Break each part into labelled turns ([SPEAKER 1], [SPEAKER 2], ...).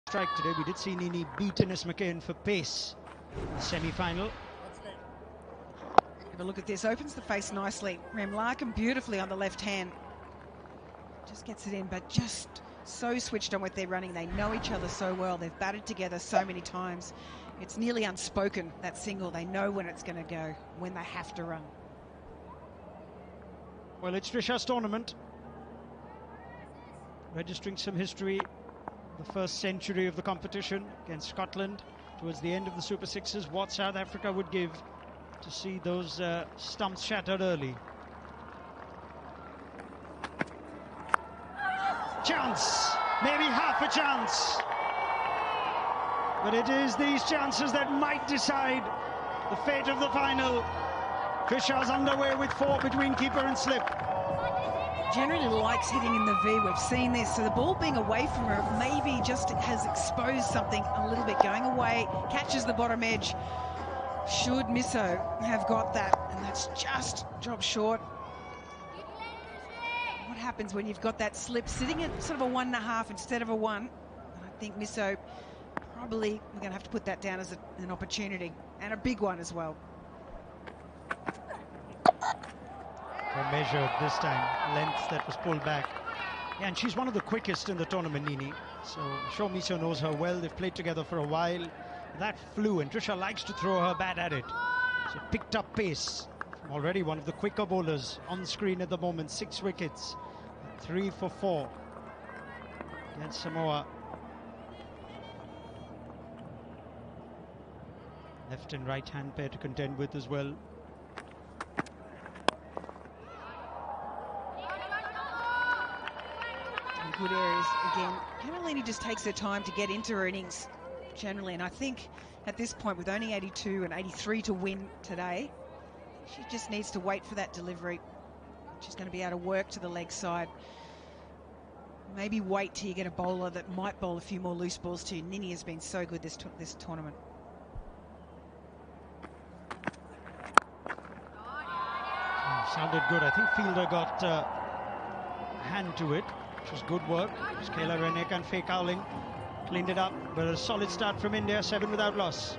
[SPEAKER 1] strike today. We did see Nini beat Ines McCain for pace in the semi-final.
[SPEAKER 2] Have a look at this. Opens the face nicely. Rem Larkin beautifully on the left hand. Just gets it in, but just so switched on with their running. They know each other so well. They've batted together so many times. It's nearly unspoken, that single. They know when it's going to go, when they have to run.
[SPEAKER 1] Well, it's Trisha's tournament. Registering some history. The first century of the competition against Scotland towards the end of the Super Sixes. What South Africa would give to see those stumps shattered early. Chance, maybe half a chance. But it is these chances that might decide the fate of the final. Trisha's underway with 4 between keeper and slip.
[SPEAKER 2] Generally likes hitting in the V. We've seen this. So the ball being away from her maybe just has exposed something a little bit. Going away, catches the bottom edge. Should Misso have got that? And that's just dropped short. What happens when you've got that slip sitting at sort of a 1.5 instead of a 1? And I think Misso probably, we're going to have to put that down as an opportunity, and a big one as well.
[SPEAKER 1] Measured this time, length that was pulled back. Yeah, and she's one of the quickest in the tournament, Nini. So I'm sure Miso knows her well. They've played together for a while. That flew, and Trisha likes to throw her bat at it. She picked up pace from already one of the quicker bowlers on screen at the moment. 6 wickets, 3 for 4 against Samoa. Left and right hand pair to contend with as well.
[SPEAKER 2] Good areas again. Carolini just takes her time to get into her innings generally, and I think at this point with only 82 and 83 to win today, she just needs to wait for that delivery. She's going to be able to work to the leg side. Maybe wait till you get a bowler that might bowl a few more loose balls too. Nini has been so good this tournament.
[SPEAKER 1] Sounded good. I think fielder got a hand to it, which was good work. Kayla Renek and Faye Cowling cleaned it up, but a solid start from India, 7 without loss.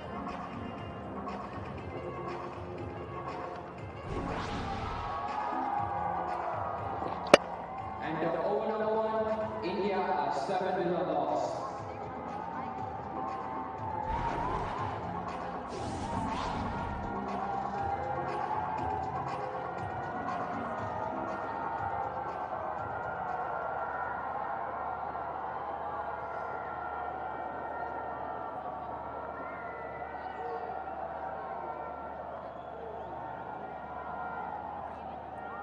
[SPEAKER 3] And the over number 1, India are 7 without loss.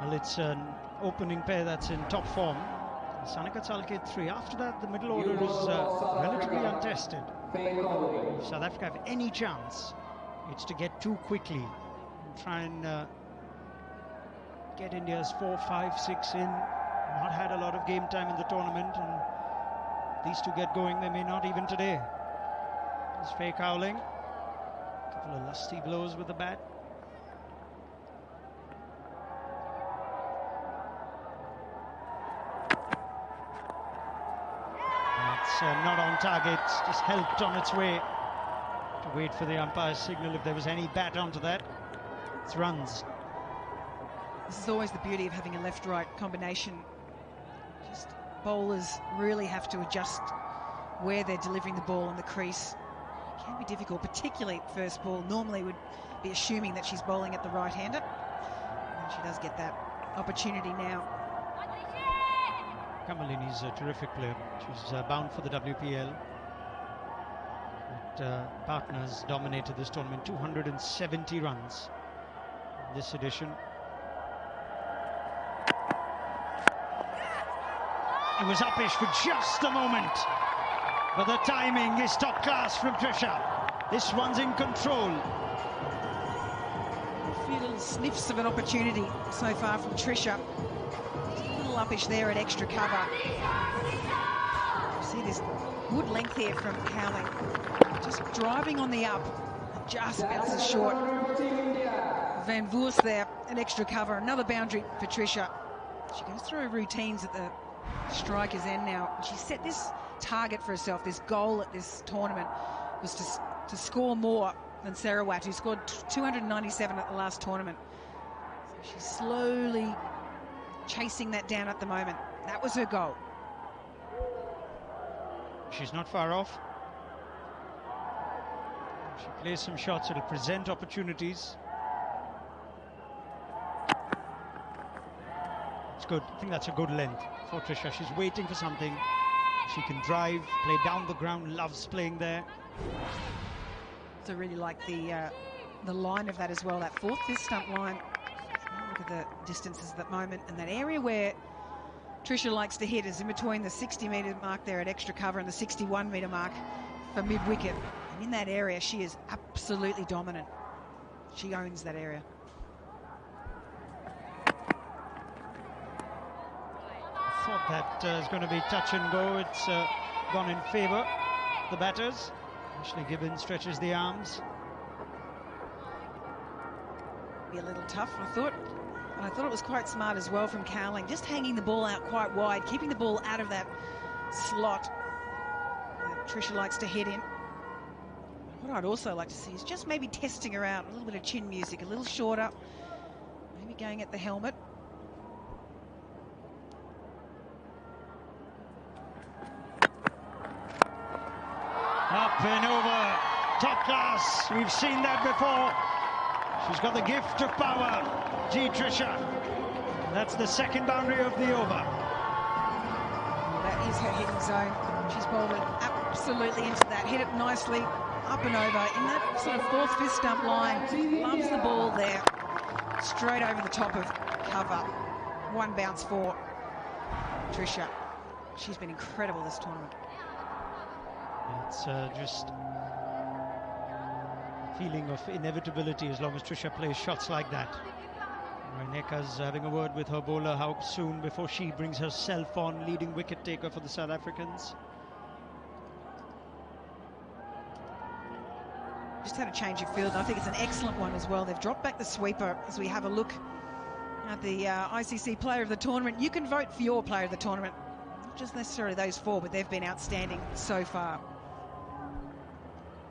[SPEAKER 1] Well, it's an opening pair that's in top form. Sanika Chalke 3. After that, the middle order is relatively untested. If South Africa have any chance, it's to get 2 quickly and try and get India's 4, 5, 6 in. Not had a lot of game time in the tournament, and these 2 get going, they may not even today. There's Faye Cowling. A couple of lusty blows with the bat. Not on target, just helped on its way to wait for the umpire's signal. If there was any bat onto that, it's runs.
[SPEAKER 2] This is always the beauty of having a left-right combination. Just bowlers really have to adjust where they're delivering the ball in the crease. It can be difficult, particularly first ball. Normally would be assuming that she's bowling at the right-hander, and she does get that opportunity now.
[SPEAKER 1] Kamalini's a terrific player. She's bound for the WPL. But partners dominated this tournament, 270 runs in this edition. It was uppish for just a moment, but the timing is top class from Trisha. This one's in control.
[SPEAKER 2] A few little sniffs of an opportunity so far from Trisha. Uppish there at extra cover. You see this good length here from Cowling. Just driving on the up. Just bounces short. Van Voors there at extra cover. Another boundary for Trisha. She goes through her routines at the striker's end now. She set this target for herself, this goal at this tournament, was to score more than Sarawat, who scored 297 at the last tournament. So she's slowly chasing that down at the moment. That was her goal.
[SPEAKER 1] She's not far off. She plays some shots, it'll present opportunities. It's good. I think that's a good length for Tricia. She's waiting for something. She can drive, play down the ground, loves playing there.
[SPEAKER 2] So really like the line of that as well, that fourth fist stump line. Look at the distances at that moment, and that area where Tricia likes to hit is in between the 60-metre mark there at extra cover and the 61-metre mark for mid-wicket. And in that area, she is absolutely dominant. She owns that area.
[SPEAKER 1] I thought that is going to be touch and go. It's gone in favour of the batters. Ashley Gibbons stretches the arms.
[SPEAKER 2] Be a little tough, I thought. And I thought it was quite smart as well from Cowling, just hanging the ball out quite wide, keeping the ball out of that slot that Tricia likes to hit in. What I'd also like to see is just maybe testing her out, a little bit of chin music, a little shorter, maybe going at the helmet.
[SPEAKER 1] Up and over, top class. We've seen that before. She's got the gift of power, G. Tricia. That's the second boundary of the over.
[SPEAKER 2] That is her hitting zone. She's bowled it absolutely into that. Hit it nicely, up and over, in that sort of fourth fist stump line. Loves the ball there. Straight over the top of cover. One bounce for Tricia. She's been incredible this tournament.
[SPEAKER 1] It's just feeling of inevitability as long as Tricia plays shots like that. Reineka's having a word with her bowler, how soon before she brings herself on, leading wicket taker for the South Africans.
[SPEAKER 2] Just had a change of field, and I think it's an excellent one as well. They've dropped back the sweeper as we have a look at the ICC Player of the Tournament. You can vote for your Player of the Tournament, not just necessarily those four, but they've been outstanding so far.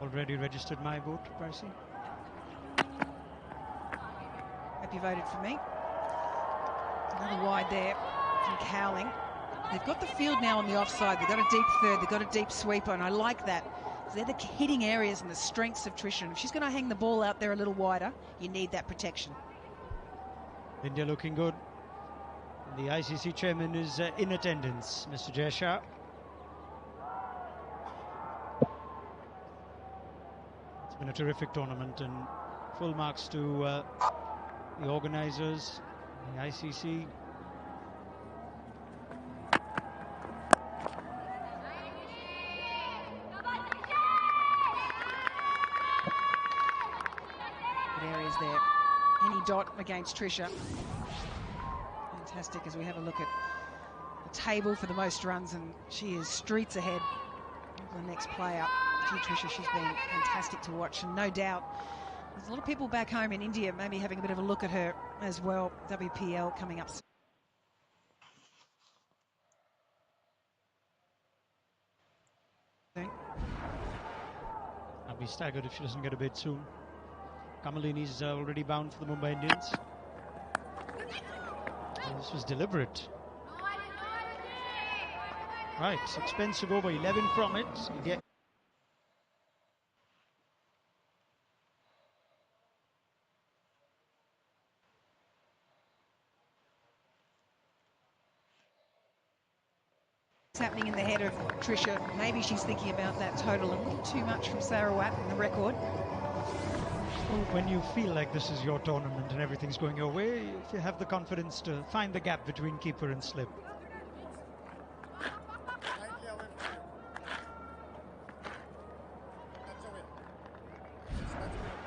[SPEAKER 1] Already registered my vote, Pricey.
[SPEAKER 2] Hope you voted for me. Another wide there from Cowling. They've got the field now on the offside. They've got a deep third, they've got a deep sweeper, and I like that. They're the hitting areas and the strengths of Tricia. If she's going to hang the ball out there a little wider, you need that protection.
[SPEAKER 1] India looking good. The ICC chairman is in attendance, Mr. Jayashah. It's been a terrific tournament, and full marks to the organisers, the ICC.
[SPEAKER 2] Good areas there. Any dot against Tricia. Fantastic as we have a look at the table for the most runs, and she is streets ahead of the next player. Gee, Tricia, she's been fantastic to watch, and no doubt there's a lot of people back home in India maybe having a bit of a look at her as well. WPL coming up soon.
[SPEAKER 1] I'll be staggered if she doesn't get a bid soon. Kamalini's already bound for the Mumbai Indians. Oh, this was deliberate. Right, expensive over, 11 from it. Yeah.
[SPEAKER 2] What's happening in the head of Tricia? Maybe she's thinking about that total a little too much from Sarawat in the record.
[SPEAKER 1] Well, when you feel like this is your tournament and everything's going your way, if you have the confidence to find the gap between keeper and slip.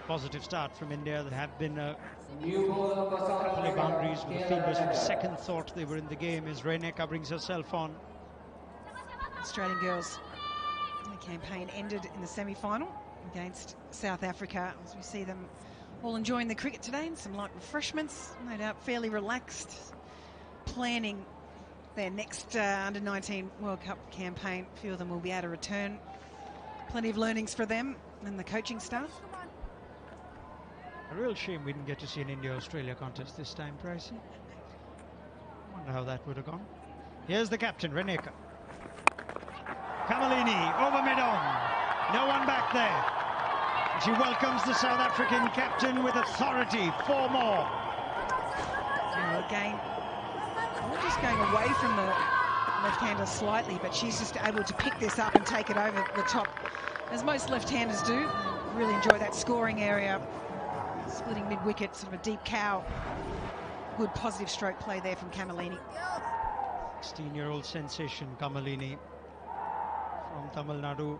[SPEAKER 1] Positive start from India. There have been a couple of boundaries with the fielders from second thought they were in the game as Reineka brings herself on.
[SPEAKER 2] Australian girls, the campaign ended in the semi-final against South Africa, as we see them all enjoying the cricket today and some light refreshments, no doubt fairly relaxed, planning their next Under-19 World Cup campaign. A few of them will be able to return. Plenty of learnings for them and the coaching staff.
[SPEAKER 1] A real shame we didn't get to see an India-Australia contest this time, Pricey. Wonder how that would have gone. Here's the captain, Reneka. Kamalini over mid-on. No one back there. She welcomes the South African captain with authority. 4 more.
[SPEAKER 2] Now again, not just going away from the left-hander slightly, but she's just able to pick this up and take it over the top, as most left-handers do. Really enjoy that scoring area. Splitting mid-wicket, sort of a deep cow. Good positive stroke play there from Kamalini.
[SPEAKER 1] 16-year-old sensation, Kamalini, from Tamil Nadu.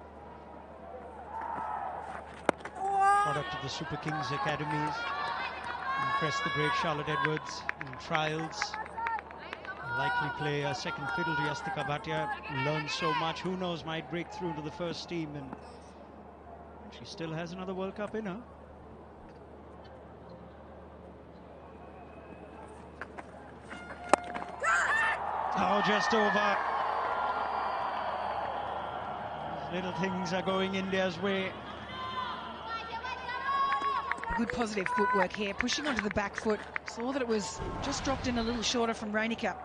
[SPEAKER 1] Product of the Super Kings academies. Impressed the great Charlotte Edwards in trials. Likely play a second fiddle to Yastika Bhatia. Learned so much. Who knows, might break through into the first team. And she still has another World Cup in her. Oh, just over. Little things are going India's way.
[SPEAKER 2] Good positive footwork here, pushing onto the back foot. Saw that it was just dropped in a little shorter from Reinica.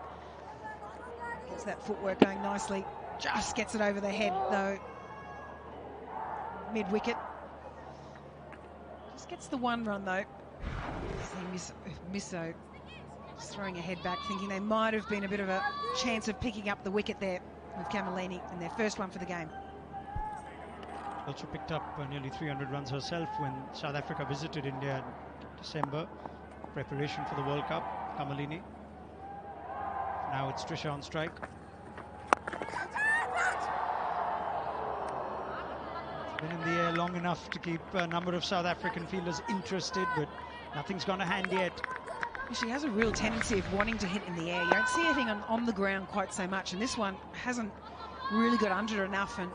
[SPEAKER 2] Gets that footwork going nicely. Just gets it over the head though. Mid-wicket. Just gets the 1 run though. See Misso just throwing a head back, thinking they might have been a bit of a chance of picking up the wicket there with Kamalini in their first one for the game.
[SPEAKER 1] Also picked up nearly 300 runs herself when South Africa visited India in December. Preparation for the World Cup, Kamalini. Now it's Trisha on strike. It's been in the air long enough to keep a number of South African fielders interested, but nothing's gone to hand yet.
[SPEAKER 2] She has a real tendency of wanting to hit in the air. You don't see anything on the ground quite so much, and this one hasn't really got under enough. And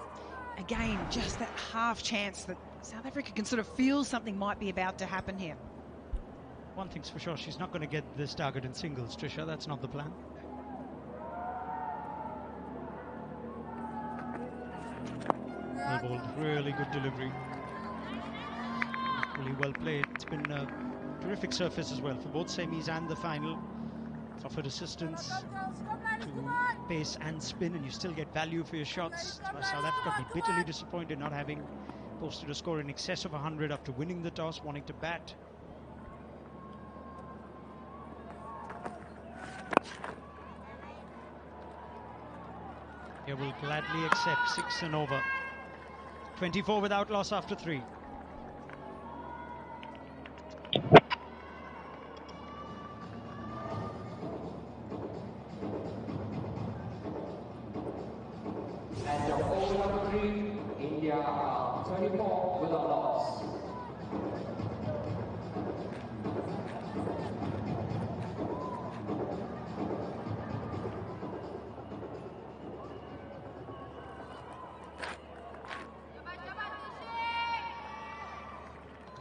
[SPEAKER 2] again, just that half chance that South Africa can sort of feel something might be about to happen here.
[SPEAKER 1] One thing's for sure, she's not going to get this target in singles, Trisha. That's not the plan. Well bowled, really good delivery. Really well played. It's been a terrific surface as well for both semis and the final. It's offered assistance to pace and spin, and you still get value for your shots. South Africa will be bitterly disappointed not having posted a score in excess of 100 after winning the toss, wanting to bat. They will gladly accept 6 and over. 24 without loss after 3.
[SPEAKER 3] And the over number 3, India are 24 without loss.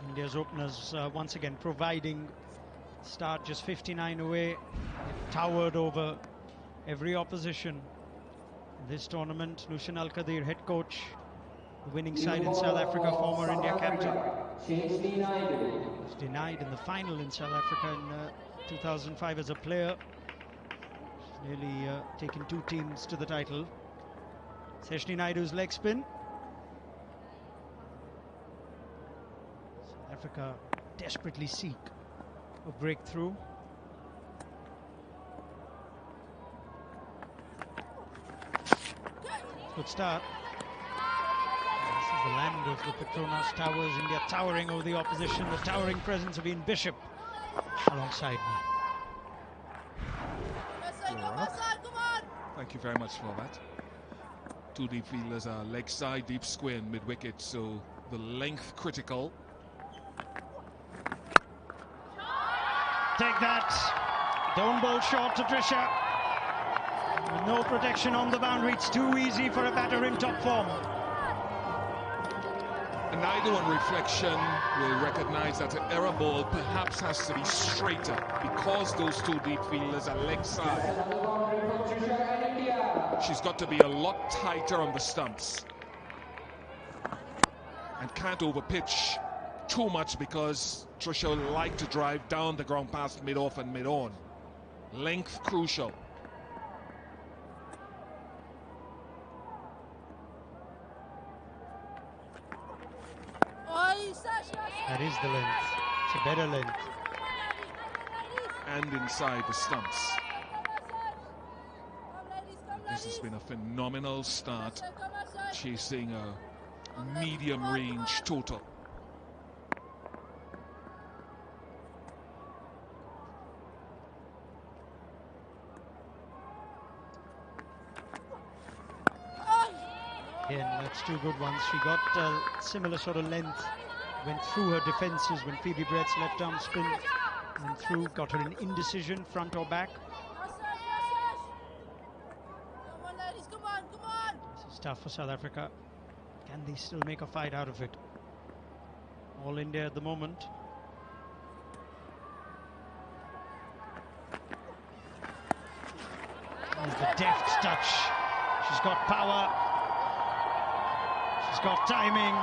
[SPEAKER 1] India's openers once again providing. Start just 59 away. They've towered over every opposition in this tournament. Nushan Al-Qadir, head coach, the winning side in South Africa, former India captain.
[SPEAKER 3] She's
[SPEAKER 1] denied in the final in South Africa in 2005 as a player. She's nearly taken 2 teams to the title. Seshni Naidu's leg spin. South Africa desperately seek a breakthrough. Good start. This is the land of the Petronas Towers. India towering over the opposition. The towering presence of Ian Bishop alongside me.
[SPEAKER 4] Thank you very much for that. 2 deep fielders are leg side, deep square and mid-wicket, so the length critical.
[SPEAKER 1] Take that. Don't bowl short to Trisha. With no protection on the boundary, it's too easy for a batter in top form.
[SPEAKER 4] And Naidu on reflection will recognize that an error ball perhaps has to be straighter because those 2 deep fielders are leg side.
[SPEAKER 3] Trisha and India.
[SPEAKER 4] She's got to be a lot tighter on the stumps. And can't overpitch too much because Trisha will like to drive down the ground past mid-off and mid-on. Length crucial.
[SPEAKER 1] That is the length. It's a better length.
[SPEAKER 4] And inside the stumps. This has been a phenomenal start, chasing a medium range total.
[SPEAKER 1] Again, that's two good ones. She got similar sort of length, went through her defences when Phoebe Brett's left arm spin went through, got her an indecision, front or back. This is tough for South Africa. Can they still make a fight out of it? All India at the moment. There's the deft touch. She's got power. She's got timing.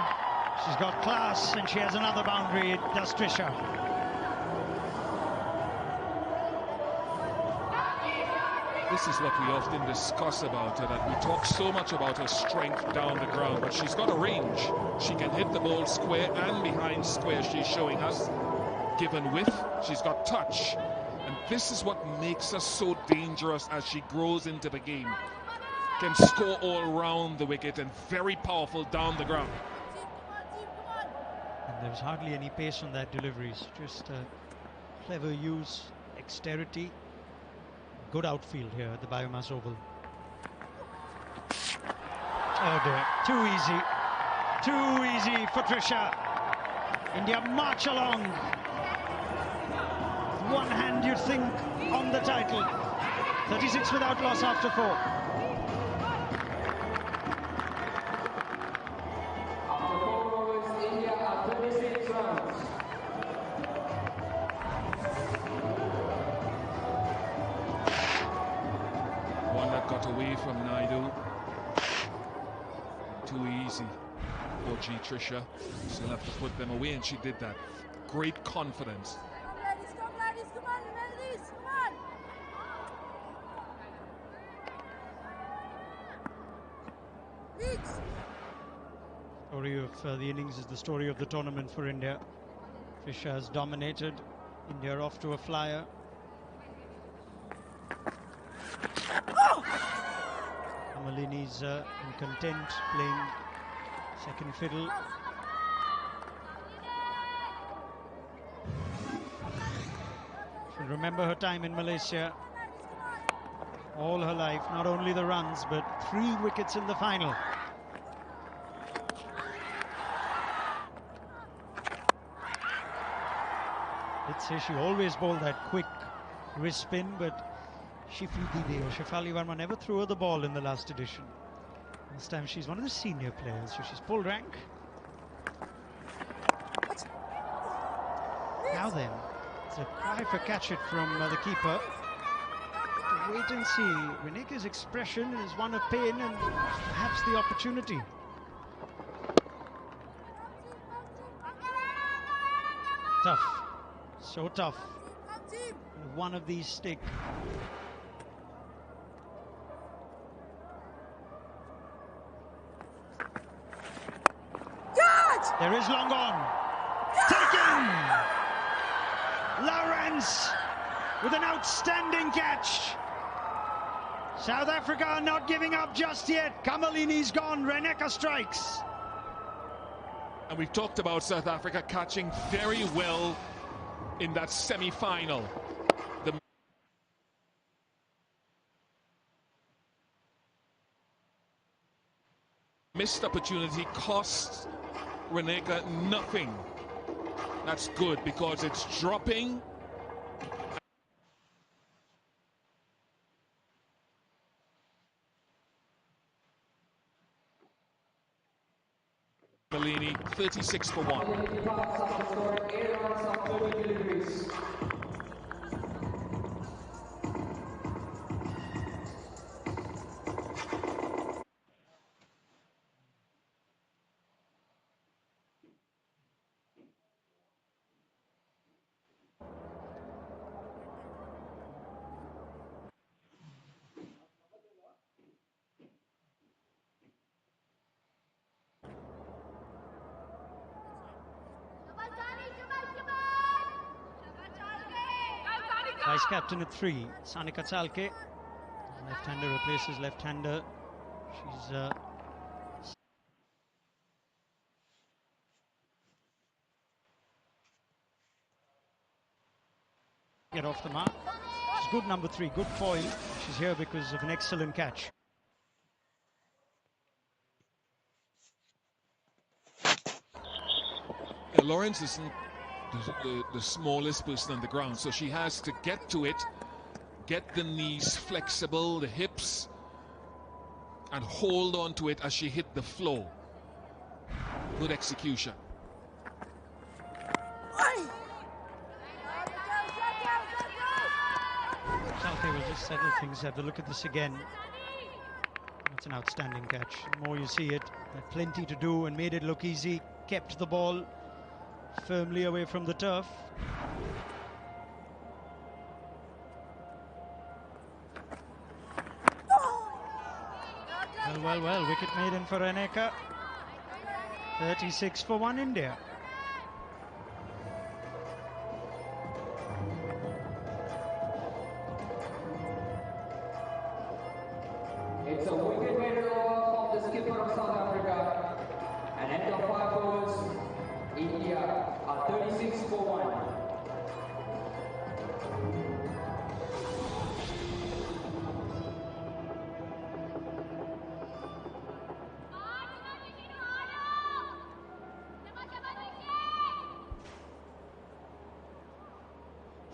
[SPEAKER 1] She's got class, and she has another boundary. It does Trisha.
[SPEAKER 4] This is what we often discuss about her, that we talk so much about her strength down the ground, but she's got a range. She can hit the ball square and behind square, she's showing us. Given width, she's got touch. And this is what makes her so dangerous as she grows into the game. Can score all around the wicket and very powerful down the ground.
[SPEAKER 1] And there's hardly any pace on that deliveries, just clever use, dexterity. Good outfield here at the Biomass Oval. Oh dear, too easy. Too easy for Trisha. India march along. One hand, you'd think, on the title. 36 without loss after 4.
[SPEAKER 3] After 4 overs, India are 36 runs.
[SPEAKER 4] One that got away from Indw. Too easy for G. Trisha. She'll have to put them away, and she did that. Great confidence.
[SPEAKER 1] Story of the innings is the story of the tournament for India. Trisha has dominated. India off to a flyer. Malini's in content, playing second fiddle. She'll remember her time in Malaysia all her life, not only the runs but 3 wickets in the final. Let's say she always bowled that quick wrist spin, but Shefali Verma never threw her the ball in the last edition. This time she's one of the senior players, so she's pulled rank. Now then, it's a cry for catch it from the keeper. To wait and see. Reneka's expression is one of pain and perhaps the opportunity. Tough. So tough. One of these stick. There is long on. Taken! Lawrence with an outstanding catch. South Africa are not giving up just yet. Kamalini's gone. Reneka strikes.
[SPEAKER 4] And we've talked about South Africa catching very well in that semi-final. The missed opportunity cost Reneka nothing. That's good because it's dropping. Malini 36 for 1.
[SPEAKER 1] Vice captain at 3, Sanika Tsalke. Left-hander replaces left-hander. She's get off the mark. She's good number 3, good foil. She's here because of an excellent catch.
[SPEAKER 4] Lawrence isn't the smallest person on the ground, so she has to get to it, get the knees flexible, the hips, and hold on to it as she hit the floor. Good execution.
[SPEAKER 1] Tsalke will just settle things. Have a look at this again. That's an outstanding catch. The more you see it, had plenty to do and made it look easy. Kept the ball firmly away from the turf. Well. Wicket maiden for Aneka. 36 for 1 India.
[SPEAKER 3] It's a wicket maiden over from the skipper of South Africa. An end of 5 overs. India are 36 for 1.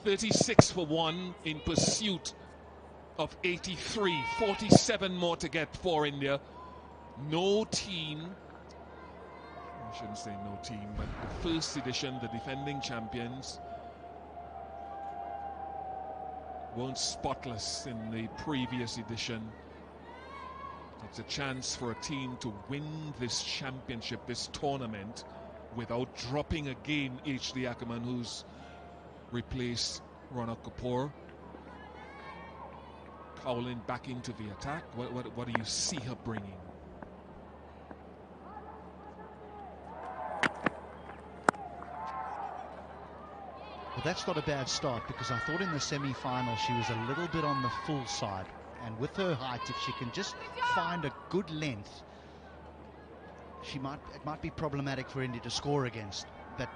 [SPEAKER 4] "36 for 1 in pursuit of 83. 47 more to get for India. No team, I shouldn't say no team, but the first edition, the defending champions, weren't spotless in the previous edition. It's a chance for a team to win this championship, this tournament, without dropping again H.D. Ackerman, who's replaced Rana Kapoor. Cowlin back into the attack. What do you see her bringing?
[SPEAKER 5] Well, that's not a bad start, because I thought in the semi-final she was a little bit on the full side, and with her height, if she can just find a good length, it might be problematic for India to score against. But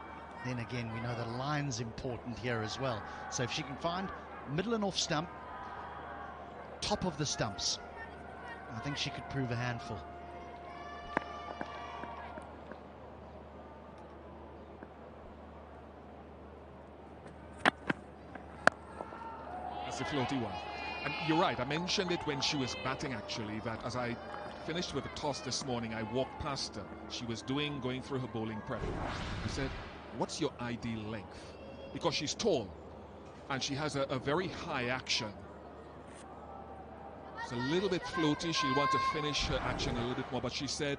[SPEAKER 5] then again, we know the line's important here as well. So if she can find middle and off stump, top of the stumps, I think she could prove a handful.
[SPEAKER 4] That's the floaty one. And you're right, I mentioned it when she was batting, actually, that as I finished with a toss this morning, I walked past her. She was going through her bowling prep. I said, what's your ideal length? Because she's tall and she has a very high action. It's a little bit floaty. She'll want to finish her action a little bit more, but she said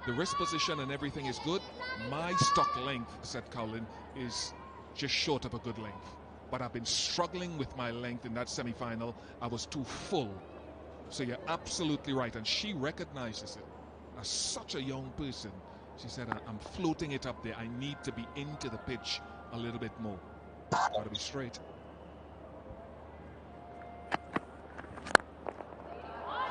[SPEAKER 4] the wrist position and everything is good. My stock length, said Cowlin, is just short of a good length. But I've been struggling with my length in that semi-final. I was too full. So you're absolutely right, and she recognizes it. As such a young person, she said, I'm floating it up there. I need to be into the pitch a little bit more. Got to be straight.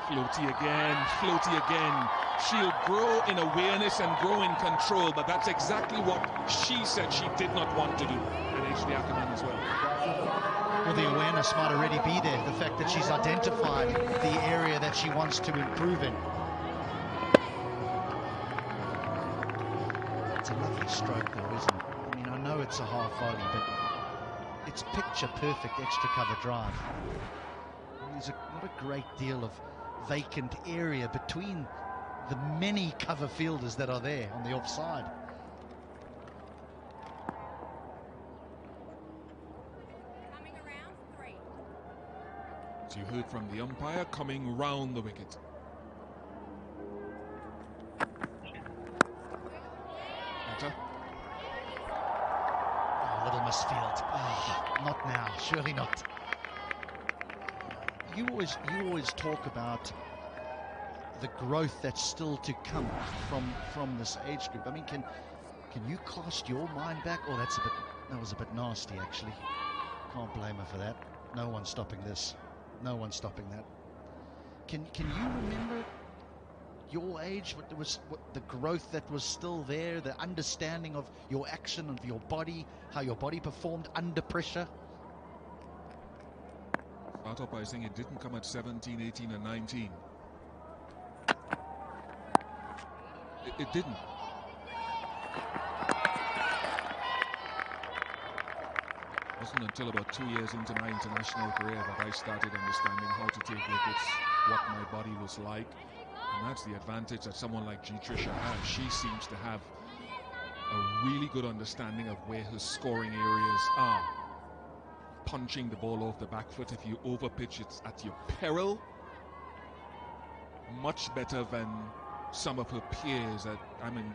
[SPEAKER 4] Floaty again. She'll grow in awareness and grow in control, but that's exactly what she said she did not want to do. And H.D. Ackerman as well.
[SPEAKER 5] Well, the awareness might already be there. The fact that she's identified the area that she wants to improve in. It's a lovely stroke though, isn't it? I mean, I know it's a half volley, but it's picture perfect extra cover drive. And there's not a great deal of vacant area between the many cover fielders that are there on the offside.
[SPEAKER 4] As you heard from the umpire, coming round the wicket. Better.
[SPEAKER 5] Oh, little misfield. Oh, not now. Surely not. You always talk about the growth that's still to come from this age group. I mean, can you cast your mind back? Oh, that was a bit nasty, actually. Can't blame her for that. No one's stopping this. No one's stopping that. Can you remember your age? What the growth that was still there, the understanding of your action, of your body, how your body performed under pressure?
[SPEAKER 4] Start up by saying it didn't come at 17, 18, and 19. It didn't. It wasn't until about 2 years into my international career that I started understanding how to take wickets, what my body was like. And that's the advantage that someone like G. Tricia has. She seems to have a really good understanding of where her scoring areas are. Punching the ball off the back foot, if you overpitch it at your peril, much better than some of her peers. I'm in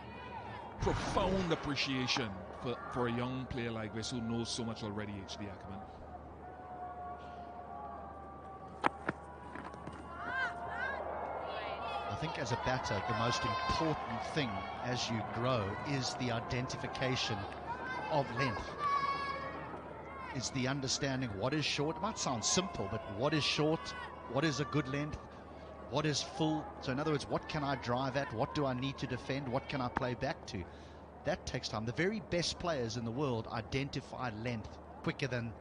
[SPEAKER 4] profound appreciation for a young player like this who knows so much already, H.D. Ackerman.
[SPEAKER 5] I think as a batter, the most important thing as you grow is the identification of length. Is the understanding what is short. It might sound simple, but what is short? What is a good length? What is full? So in other words, what can I drive at? What do I need to defend? What can I play back to? That takes time. The very best players in the world identify length quicker than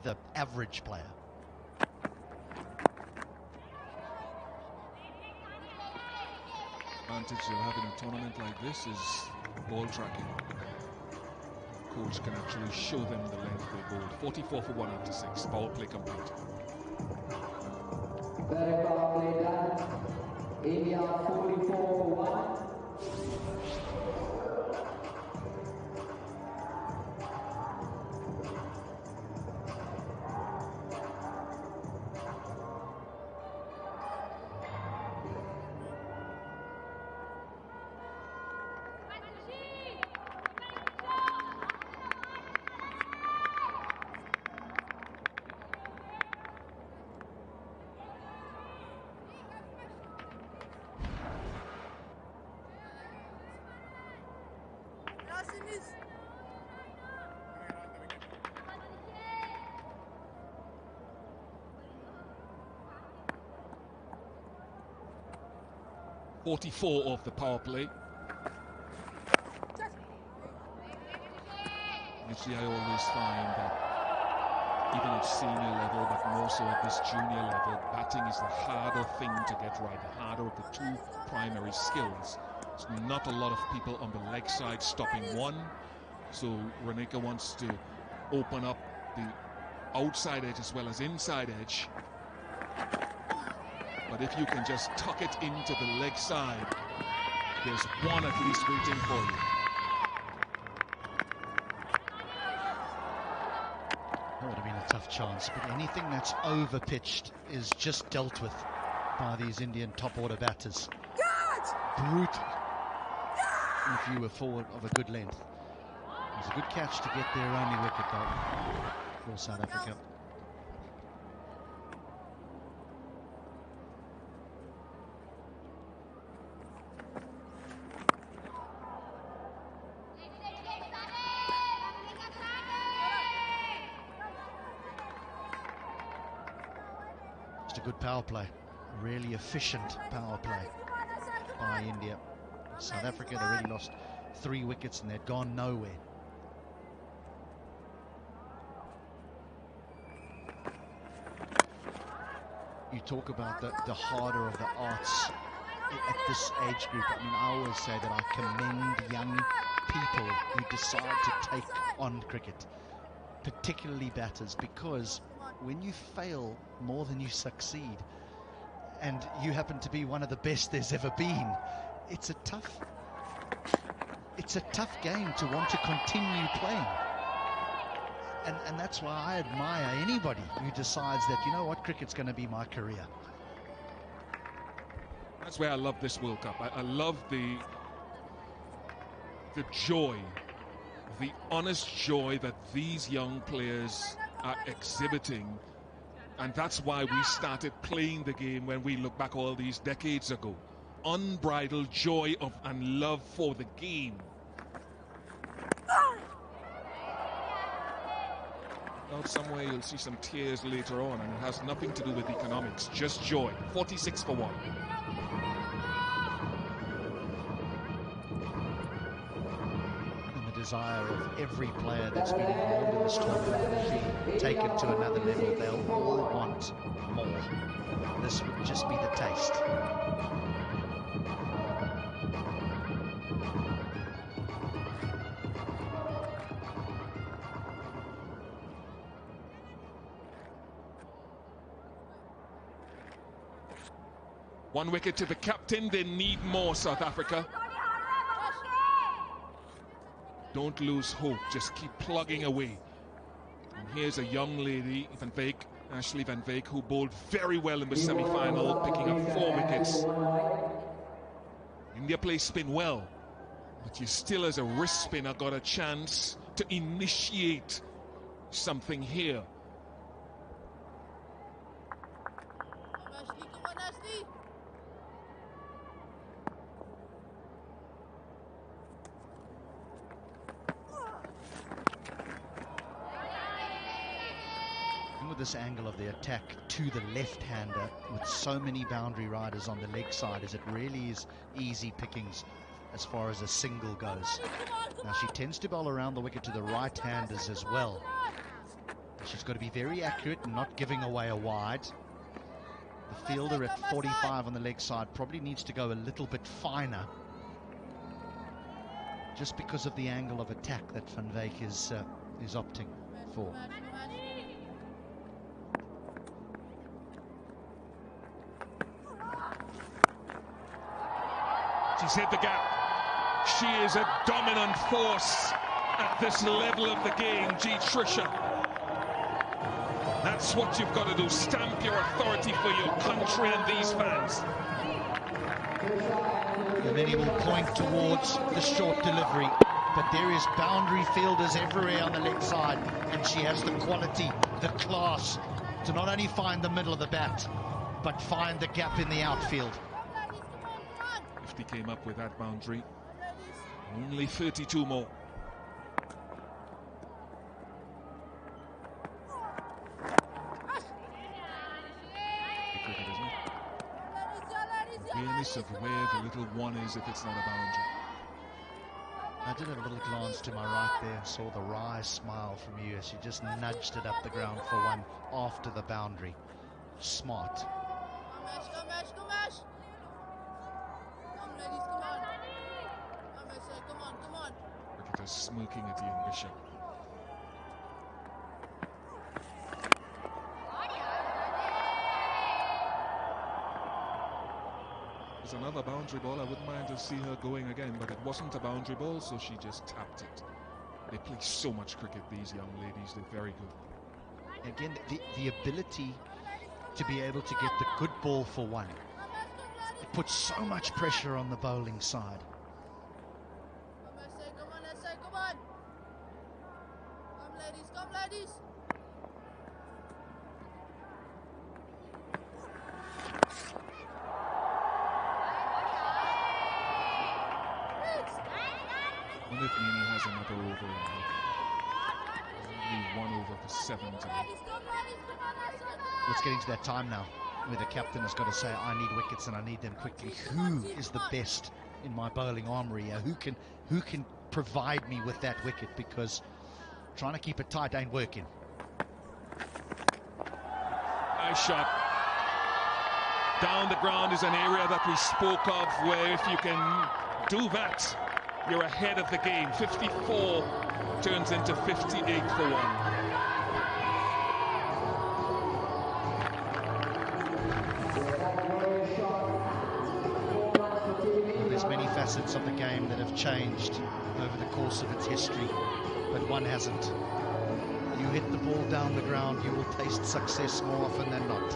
[SPEAKER 5] the average player.
[SPEAKER 4] Advantage of having a tournament like this is ball tracking. Coach can actually show them the length they bowled. 44 for 1 after 6. Power play complete.
[SPEAKER 3] Very power play done. India 44 for 1.
[SPEAKER 4] .44 off the power play. Actually, I always find that even at senior level, but more so at this junior level, batting is the harder thing to get right, the harder of the two primary skills. There's not a lot of people on the leg side stopping one, so Raneka wants to open up the outside edge as well as inside edge. But if you can just tuck it into the leg side, there's one at least waiting for you.
[SPEAKER 5] That would have been a tough chance, but anything that's over-pitched is just dealt with by these Indian top-order batters. Brutal. If you were forward of a good length. It was a good catch to get their only wicket, though, for South Africa. Just a good power play. A really efficient power play by India. South Africa had already lost 3 wickets and they'd gone nowhere. You talk about the harder of the arts at this age group. I mean, I always say that I commend young people who decide to take on cricket, particularly batters, because when you fail more than you succeed, and you happen to be one of the best there's ever been, it's a tough game to want to continue playing. And that's why I admire anybody who decides that, you know what, cricket's going to be my career.
[SPEAKER 4] That's where I love this World Cup. I love the joy, the honest joy that these young players are exhibiting. And that's why we started playing the game when we look back all these decades ago. Unbridled joy of and love for the game. Out somewhere you'll see some tears later on, and it has nothing to do with economics, just joy. 46 for 1.
[SPEAKER 5] And the desire of every player that's been involved in this tournament to be taken to another level. They'll all want more. This would just be the taste.
[SPEAKER 4] One wicket to the captain. They need more, South Africa. Don't lose hope. Just keep plugging away. And here's a young lady, Van Wyk, Ashley Van Wyk, who bowled very well in the semi-final, picking up 4 wickets. India plays spin well, but you still, as a wrist spinner, got a chance to initiate something here.
[SPEAKER 5] With this angle of the attack to the left-hander with so many boundary riders on the leg side, is it really is easy pickings as far as a single goes. Now she tends to bowl around the wicket to the right-handers as well. She's got to be very accurate and not giving away a wide. The fielder at 45 on the leg side probably needs to go a little bit finer, just because of the angle of attack that Van Wyk is opting for.
[SPEAKER 4] She's hit the gap. She is a dominant force at this level of the game, G. Trisha. That's what you've got to do. Stamp your authority for your country and these fans.
[SPEAKER 5] And then he will point towards the short delivery. But there is boundary fielders everywhere on the leg side, and she has the quality, the class to not only find the middle of the bat, but find the gap in the outfield.
[SPEAKER 4] If he came up with that boundary, only 32 more. Cricket, isn't it? Awareness of where the little one is if it's not a boundary.
[SPEAKER 5] I did have a little glance to my right there and saw the wry smile from you as she just nudged it up the ground for one after the boundary. Smart.
[SPEAKER 4] Cricketers smirking at Ian Bishop. There's another boundary ball. I wouldn't mind to see her going again, but it wasn't a boundary ball, so she just tapped it. They play so much cricket, these young ladies. They're very good.
[SPEAKER 5] Again, the ability to be able to get the good ball for one. It puts so much pressure on the bowling side.
[SPEAKER 6] Come ladies.
[SPEAKER 4] I wonder if Nini has another over in her. Only 1 over for 7 today.
[SPEAKER 5] It's getting to that time now where the captain has got to say, I need wickets and I need them quickly. Who is the best in my bowling armory? Who can provide me with that wicket? Because trying to keep it tight ain't working.
[SPEAKER 4] Nice shot. Down the ground is an area that we spoke of where if you can do that, you're ahead of the game. 54 turns into 58 for 1.
[SPEAKER 5] There's many facets of the game that have changed over the course of its history, but one hasn't. You hit the ball down the ground, you will taste success more often than not.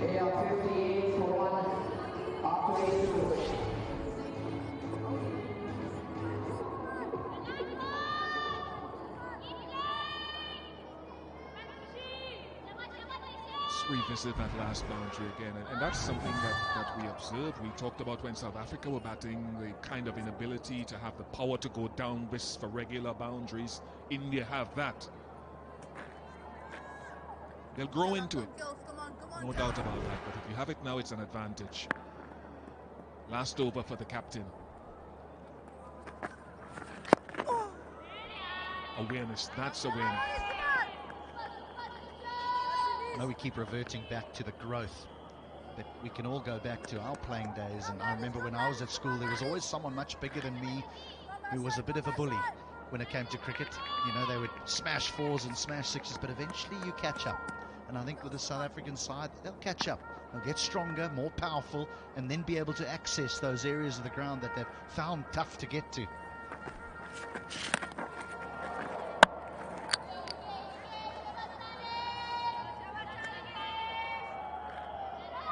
[SPEAKER 3] They are 58 for 1 after 82.
[SPEAKER 4] revisit that last boundary again, and that's something that we observed. We talked about when South Africa were batting, the kind of inability to have the power to go down this for regular boundaries. India have that. They'll grow into it, no doubt about that, but if you have it now, it's an advantage. Last over for the captain. Awareness, that's awareness.
[SPEAKER 5] I know we keep reverting back to the growth, but we can all go back to our playing days. And I remember when I was at school, there was always someone much bigger than me who was a bit of a bully when it came to cricket. You know, they would smash fours and smash sixes, but eventually you catch up. And I think with the South African side, they'll catch up. They'll get stronger, more powerful, and then be able to access those areas of the ground that they've found tough to get to.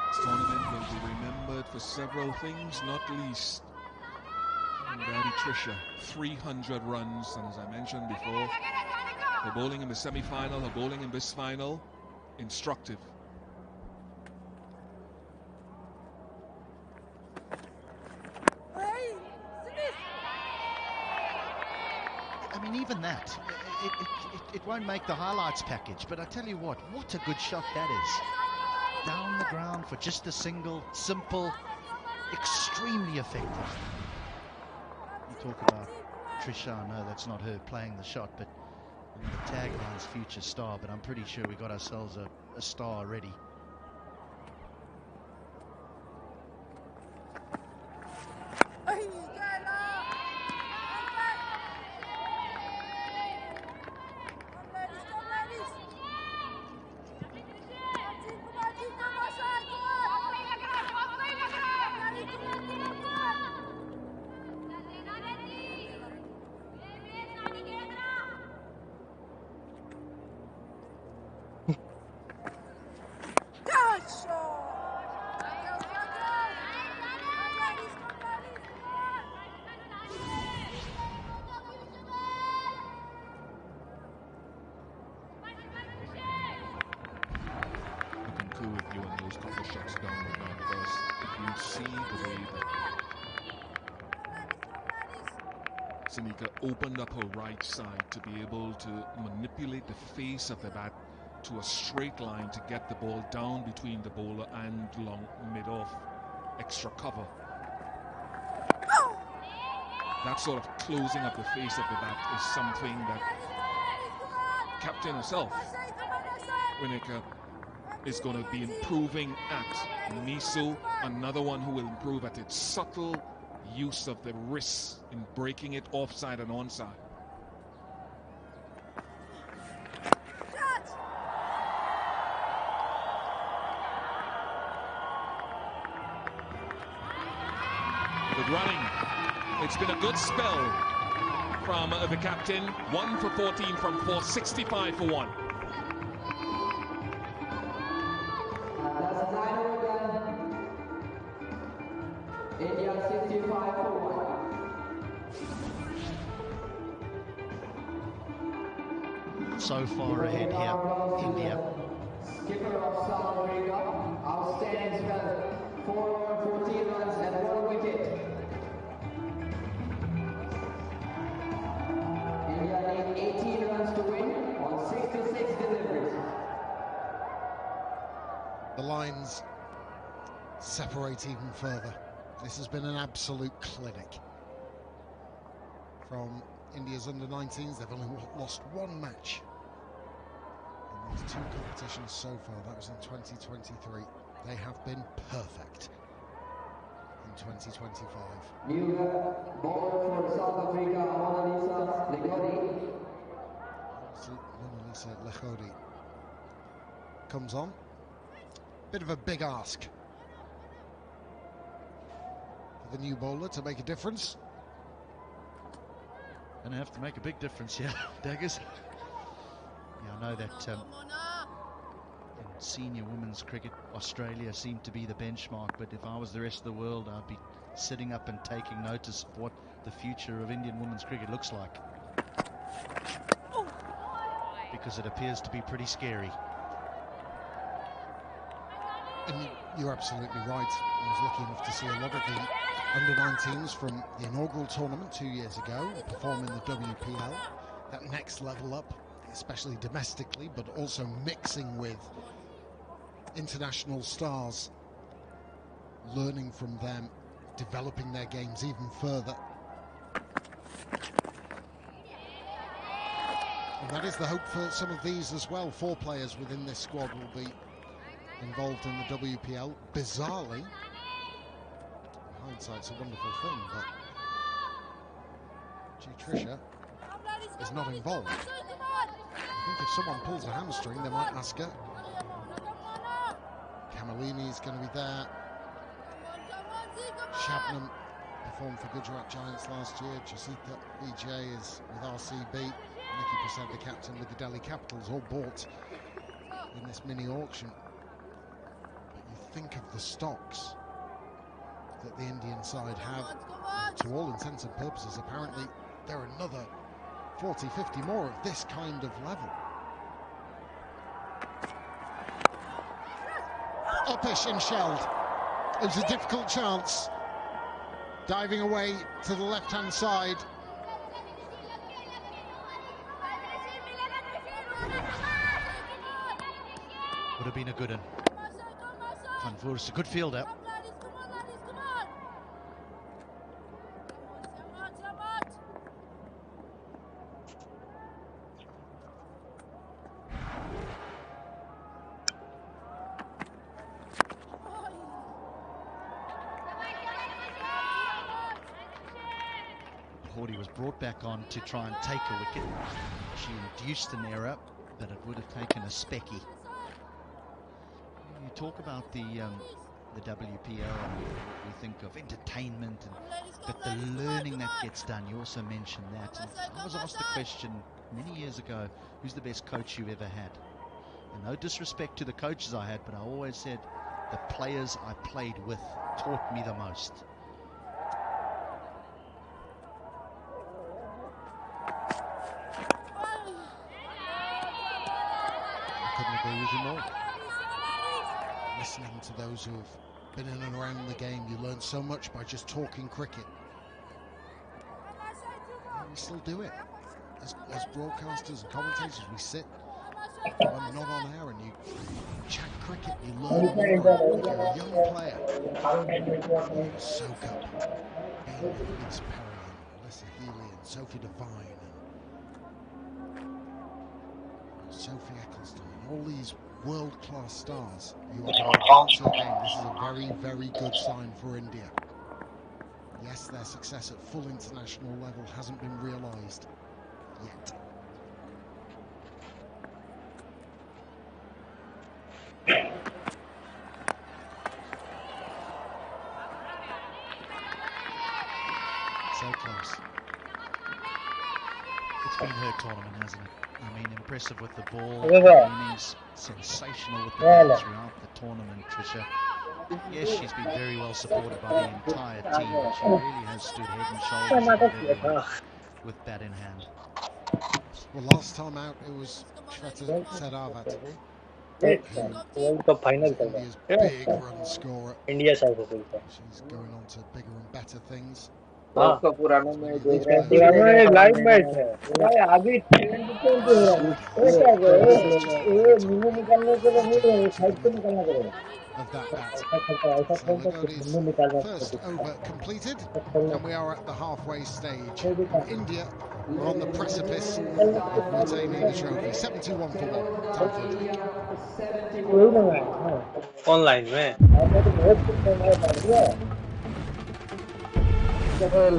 [SPEAKER 4] This tournament will be remembered for several things, not least Daddy Trisha, 300 runs, and as I mentioned before, her bowling in the semi-final, her bowling in this final, instructive.
[SPEAKER 5] I mean, even that, it won't make the highlights package, but I tell you what a good shot that is. Down the ground for just a single, simple, extremely effective. You talk about Trisha, I know that's not her playing the shot, but the tagline's future star, but I'm pretty sure we got ourselves a star already.
[SPEAKER 4] Sinika opened up her right side to be able to manipulate the face of the bat to a straight line to get the ball down between the bowler and long mid-off, extra cover. That sort of closing up the face of the bat is something that captain herself, Winneke, is going to be improving at. Nisu, another one who will improve at its subtle use of the wrists in breaking it offside and onside. Good running. It's been a good spell from the captain. 1 for 14 from 4, 65 for 1.
[SPEAKER 3] That's 9 over done. India 65 for 1.
[SPEAKER 5] So far ahead here, India.
[SPEAKER 3] Skipper of South Africa, outstanding spell. 414 runs and 1 wicket. India need 18 runs to win on 6 to 6 deliveries.
[SPEAKER 7] The lines separate even further. This has been an absolute clinic. From India's under-19s, they've only lost 1 match in these 2 competitions so far. That was in 2023. They have been perfect in 2025.
[SPEAKER 3] New bowler for South Africa, Mona
[SPEAKER 7] Lisa Lechodi comes on. Bit of a big ask for the new bowler to make a difference.
[SPEAKER 5] Gonna have to make a big difference here, Daggers. Yeah, I know that in senior women's cricket, Australia seemed to be the benchmark, but if I was the rest of the world, I'd be sitting up and taking notice of what the future of Indian women's cricket looks like. Because it appears to be pretty scary.
[SPEAKER 7] And you're absolutely right. I was lucky enough to see a lot of the under-19s from the inaugural tournament 2 years ago perform in the WPL. That next level up, especially domestically, but also mixing with international stars, learning from them, developing their games even further. And that is the hope for some of these as well. 4 players within this squad will be involved in the WPL. Bizarrely, hindsight's a wonderful thing, but Trisha is not involved. I think if someone pulls a hamstring, they might ask her. Camellini is going to be there. Shabnam performed for Gujarat Giants last year. Jasita Vijay is with RCB. Nikki Prasad, the captain with the Delhi Capitals, all bought in this mini auction. But you think of the stocks that the Indian side have, and to all intents and purposes, apparently there are another 40, 50 more of this kind of level. Uppish and shelled. It was a difficult chance. Diving away to the left-hand side.
[SPEAKER 5] Would have been a good one. Van Voorst, a good fielder. Hordy was brought back on to try and take a wicket. She induced an error, but it would have taken a specky. You talk about the WPL, and we think of entertainment, but the learning that gets done, you also mentioned that. And I was asked the question many years ago, who's the best coach you've ever had? And no disrespect to the coaches I had, but I always said the players I played with taught me the most.
[SPEAKER 7] I couldn't agree with you more. Listening to those who have been in and around the game, you learn so much by just talking cricket. And we still do it. As broadcasters and commentators, we sit when we're not on air and you chat cricket, you learn more. If you're a young player, you soak up being with Vince Perry and Alyssa Healy and Sophie Devine and Sophie Eccleston and all these world-class stars. You are going into a game. This is a very, very good sign for India. Yes, their success at full international level hasn't been realised yet.
[SPEAKER 5] So close. It's been her tournament, hasn't it? I mean, impressive with the ball. Innings, sensational with the ball throughout the tournament, Trisha. Yes, she's been very well supported by the entire team, but she really has stood head and shoulders above everyone with bat in hand.
[SPEAKER 7] Well, last time out it was Shweta Sehrawat, India's big run scorer.
[SPEAKER 8] India's also.
[SPEAKER 7] She's going on to bigger and better things.
[SPEAKER 8] उसका पुराना में live match है भाई अभी trend पे ऐसा है ये मुंह निकालने के लिए नहीं है साइड पे निकालना पड़ेगा
[SPEAKER 7] Of that bat.
[SPEAKER 8] ऐसा
[SPEAKER 7] So Lagody's first over completed, and we are at the halfway stage. India are on the precipice of retaining the trophy. 7-2-1 for 1. Time for a drink.
[SPEAKER 8] Online में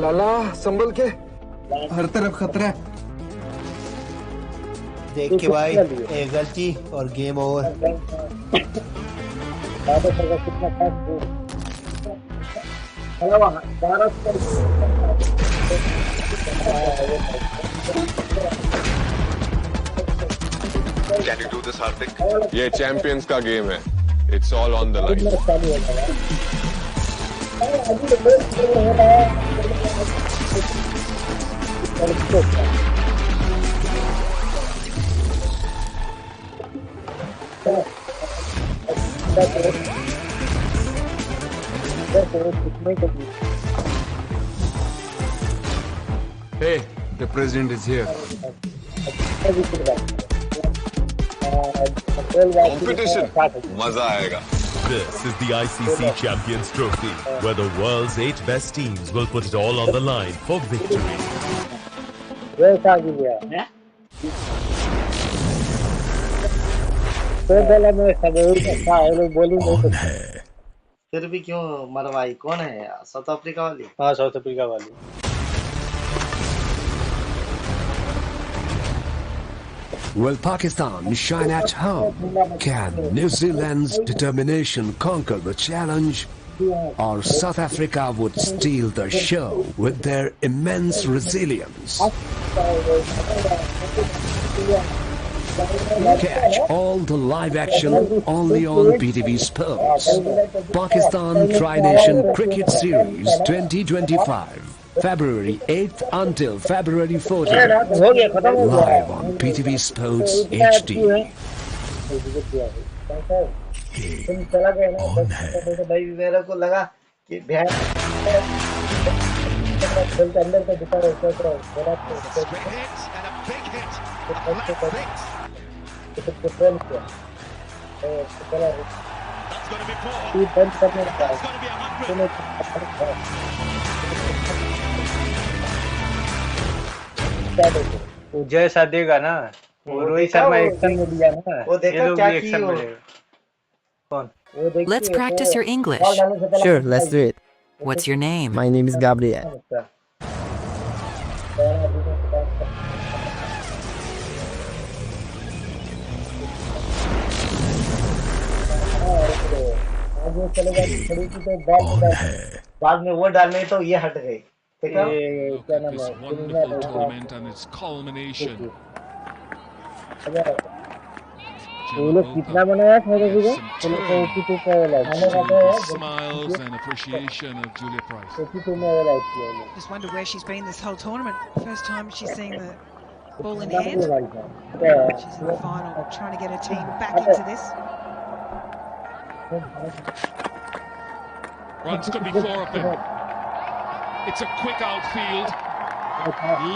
[SPEAKER 9] लाला संभल के हर तरफ खतरा है
[SPEAKER 10] देख के भाई एक गलती और game over
[SPEAKER 11] Can you do this, Hardik? ये चैंपियंस का गेम है. It's all on the line.
[SPEAKER 9] Hey, the president is here.
[SPEAKER 11] Competition, मजा आएगा.
[SPEAKER 12] This is the ICC Champions Trophy, where the world's 8 best teams will put it all on the line for victory.
[SPEAKER 10] कौन है?
[SPEAKER 13] फिर भी क्यों मरवाई? कौन है यार? साउथ अफ्रीका वाली?
[SPEAKER 10] हाँ, साउथ अफ्रीका वाली.
[SPEAKER 14] Will Pakistan shine at home? Can New Zealand's determination conquer the challenge? Or South Africa would steal the show with their immense resilience? Catch all the live action only on BTV Sports. Pakistan Tri-Nation Cricket Series 2025. February 8th until February 14th. Live on PTV Sports HD.
[SPEAKER 10] कौन है?
[SPEAKER 13] भाई मेरे को लगा कि
[SPEAKER 10] वो जैसा देगा ना, वो रोहित शर्मा एक्शन में दिया ना,
[SPEAKER 13] वो देखा क्या की वो?
[SPEAKER 10] कौन?
[SPEAKER 15] Let's practice your English.
[SPEAKER 16] Sure, let's do it.
[SPEAKER 15] What's your name?
[SPEAKER 16] My name is Gabriel.
[SPEAKER 13] बाद में वो डालने तो ये हट गए.
[SPEAKER 4] Look at this wonderful tournament and its culmination. Smiles and appreciation of Julia Price.
[SPEAKER 2] Just wonder where she's been this whole tournament. First time she's seen the ball in hand. She's in the final, trying to get her team back into this.
[SPEAKER 4] Runs could be 4 of them. It's a quick outfield.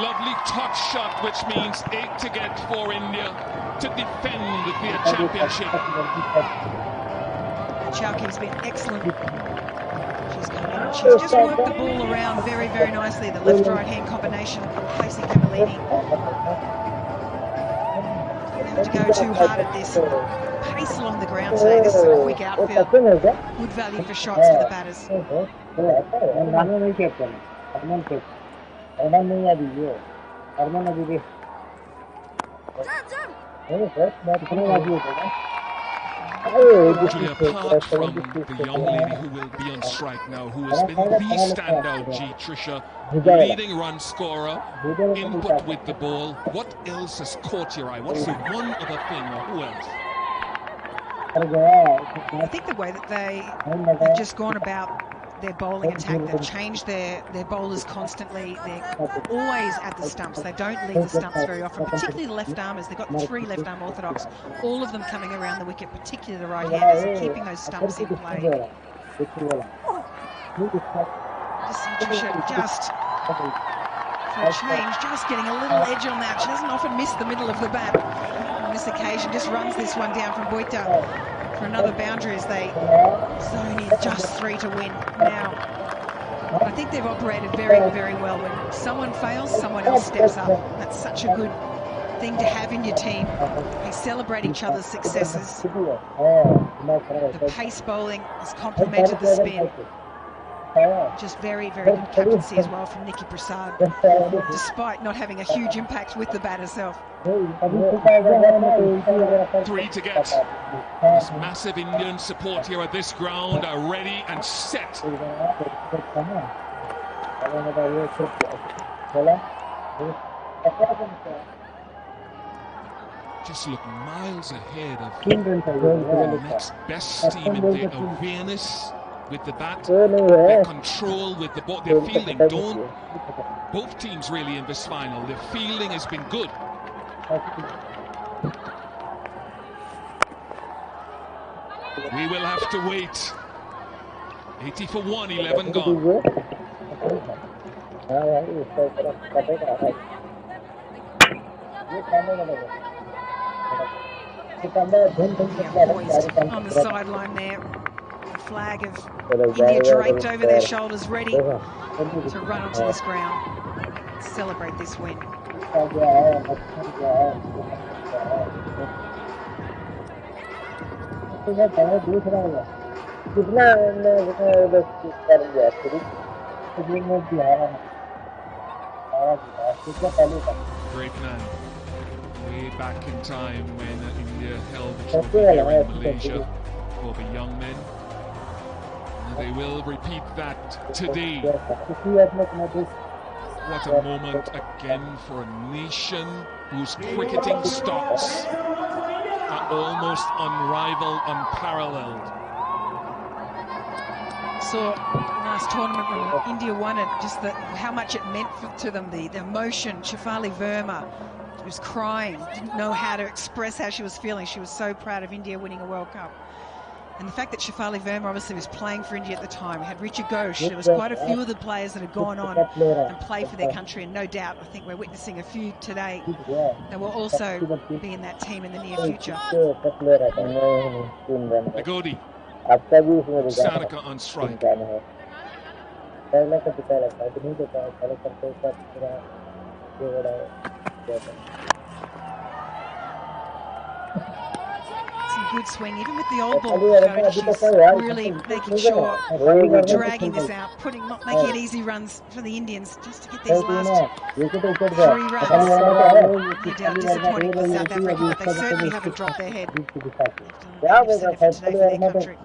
[SPEAKER 4] Lovely touch shot, which means 8 to get for India to defend their championship.
[SPEAKER 2] Chowki's been excellent. She's come in. She's just worked the ball around very, very nicely. The left-right hand combination placing Kamilini. Don't have to go too hard at this. Pace along the ground today. This is a quick outfield. Good value for shots for the batters.
[SPEAKER 4] Actually, apart from the young lady who will be on strike now, who has been the standout, G. Trisha, leading run scorer, input with the ball, what else has caught your eye? What's the one other thing, or who else?
[SPEAKER 2] I think the way that they've just gone about their bowling attack, they've changed their bowlers constantly. They're always at the stumps. They don't leave the stumps very often, particularly the left-armers. They've got 3 left-arm orthodox, all of them coming around the wicket, particularly the right-handers, and keeping those stumps in play. Just Trisha, just for a change, just getting a little edge on that. She doesn't often miss the middle of the bat. On this occasion, just runs this one down from Boita for another boundary as they zone in just 3 to win. Now, I think they've operated very, very well. When someone fails, someone else steps up. That's such a good thing to have in your team. They celebrate each other's successes. The pace bowling has complemented the spin. Just very, very good captaincy as well from Nikki Prasad, despite not having a huge impact with the bat herself.
[SPEAKER 4] 3 to get. This massive Indian support here at this ground are ready and set. Just look miles ahead of the next best team in their awareness with the bat, their control with the ball, their fielding. Both teams really in this final, their fielding has been good. We will have to wait 80 for 1, 11 gone.
[SPEAKER 2] India poised on the sideline there. The flag of India draped over their shoulders, ready to run onto this ground, celebrate this win.
[SPEAKER 4] Great man. Way back in time when India held the trophy here in Malaysia for the young men. And they will repeat that today. What a moment again for a nation whose cricketing stocks are almost unrivaled, unparalleled.
[SPEAKER 2] Saw last tournament when India won it, just how much it meant to them, the emotion. Shafali Verma was crying, didn't know how to express how she was feeling. She was so proud of India winning a World Cup. And the fact that Shafali Verma obviously was playing for India at the time. We had Richard Ghosh. There was quite a few of the players that had gone on and played for their country, and no doubt, I think we're witnessing a few today that will also be in that team in the near future.
[SPEAKER 4] Nagodi. Sanika on strike.
[SPEAKER 2] Some good swing, even with the old ball. She's really making sure dragging this out, not making it easy runs for the Indians just to get these last 3 runs. No doubt disappointing for South Africa, but they certainly haven't dropped their head. They've done a magnificent effort today for their country.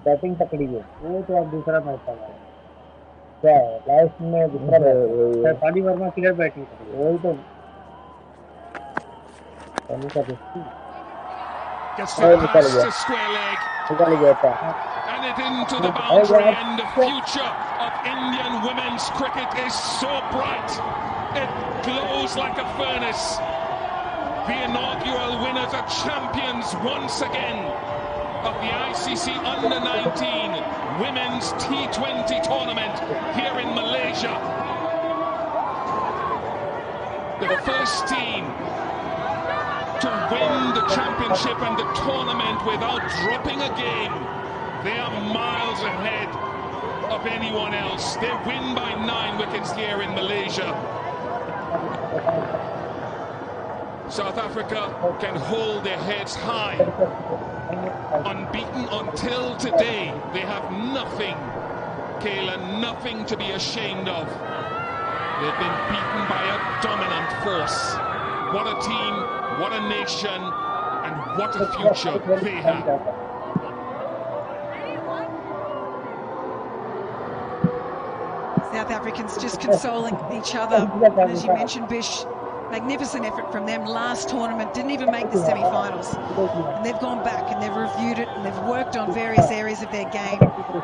[SPEAKER 4] Gets the pass to square leg. And it into the boundary, and the future of Indian women's cricket is so bright. It glows like a furnace. The inaugural winners are champions once again of the ICC Under-19 Women's T20 tournament here in Malaysia. The first team to win the championship and the tournament without dropping a game. They are miles ahead of anyone else. They win by 9 wickets here in Malaysia. South Africa can hold their heads high. Unbeaten until today. They have nothing, Kayla, nothing to be ashamed of. They've been beaten by a dominant force. What a team, what a nation, and what a future they have.
[SPEAKER 2] South Africans just consoling each other. And as you mentioned, Bish, magnificent effort from them. Last tournament, didn't even make the semi-finals. And they've gone back and they've reviewed it and they've worked on various areas of their game.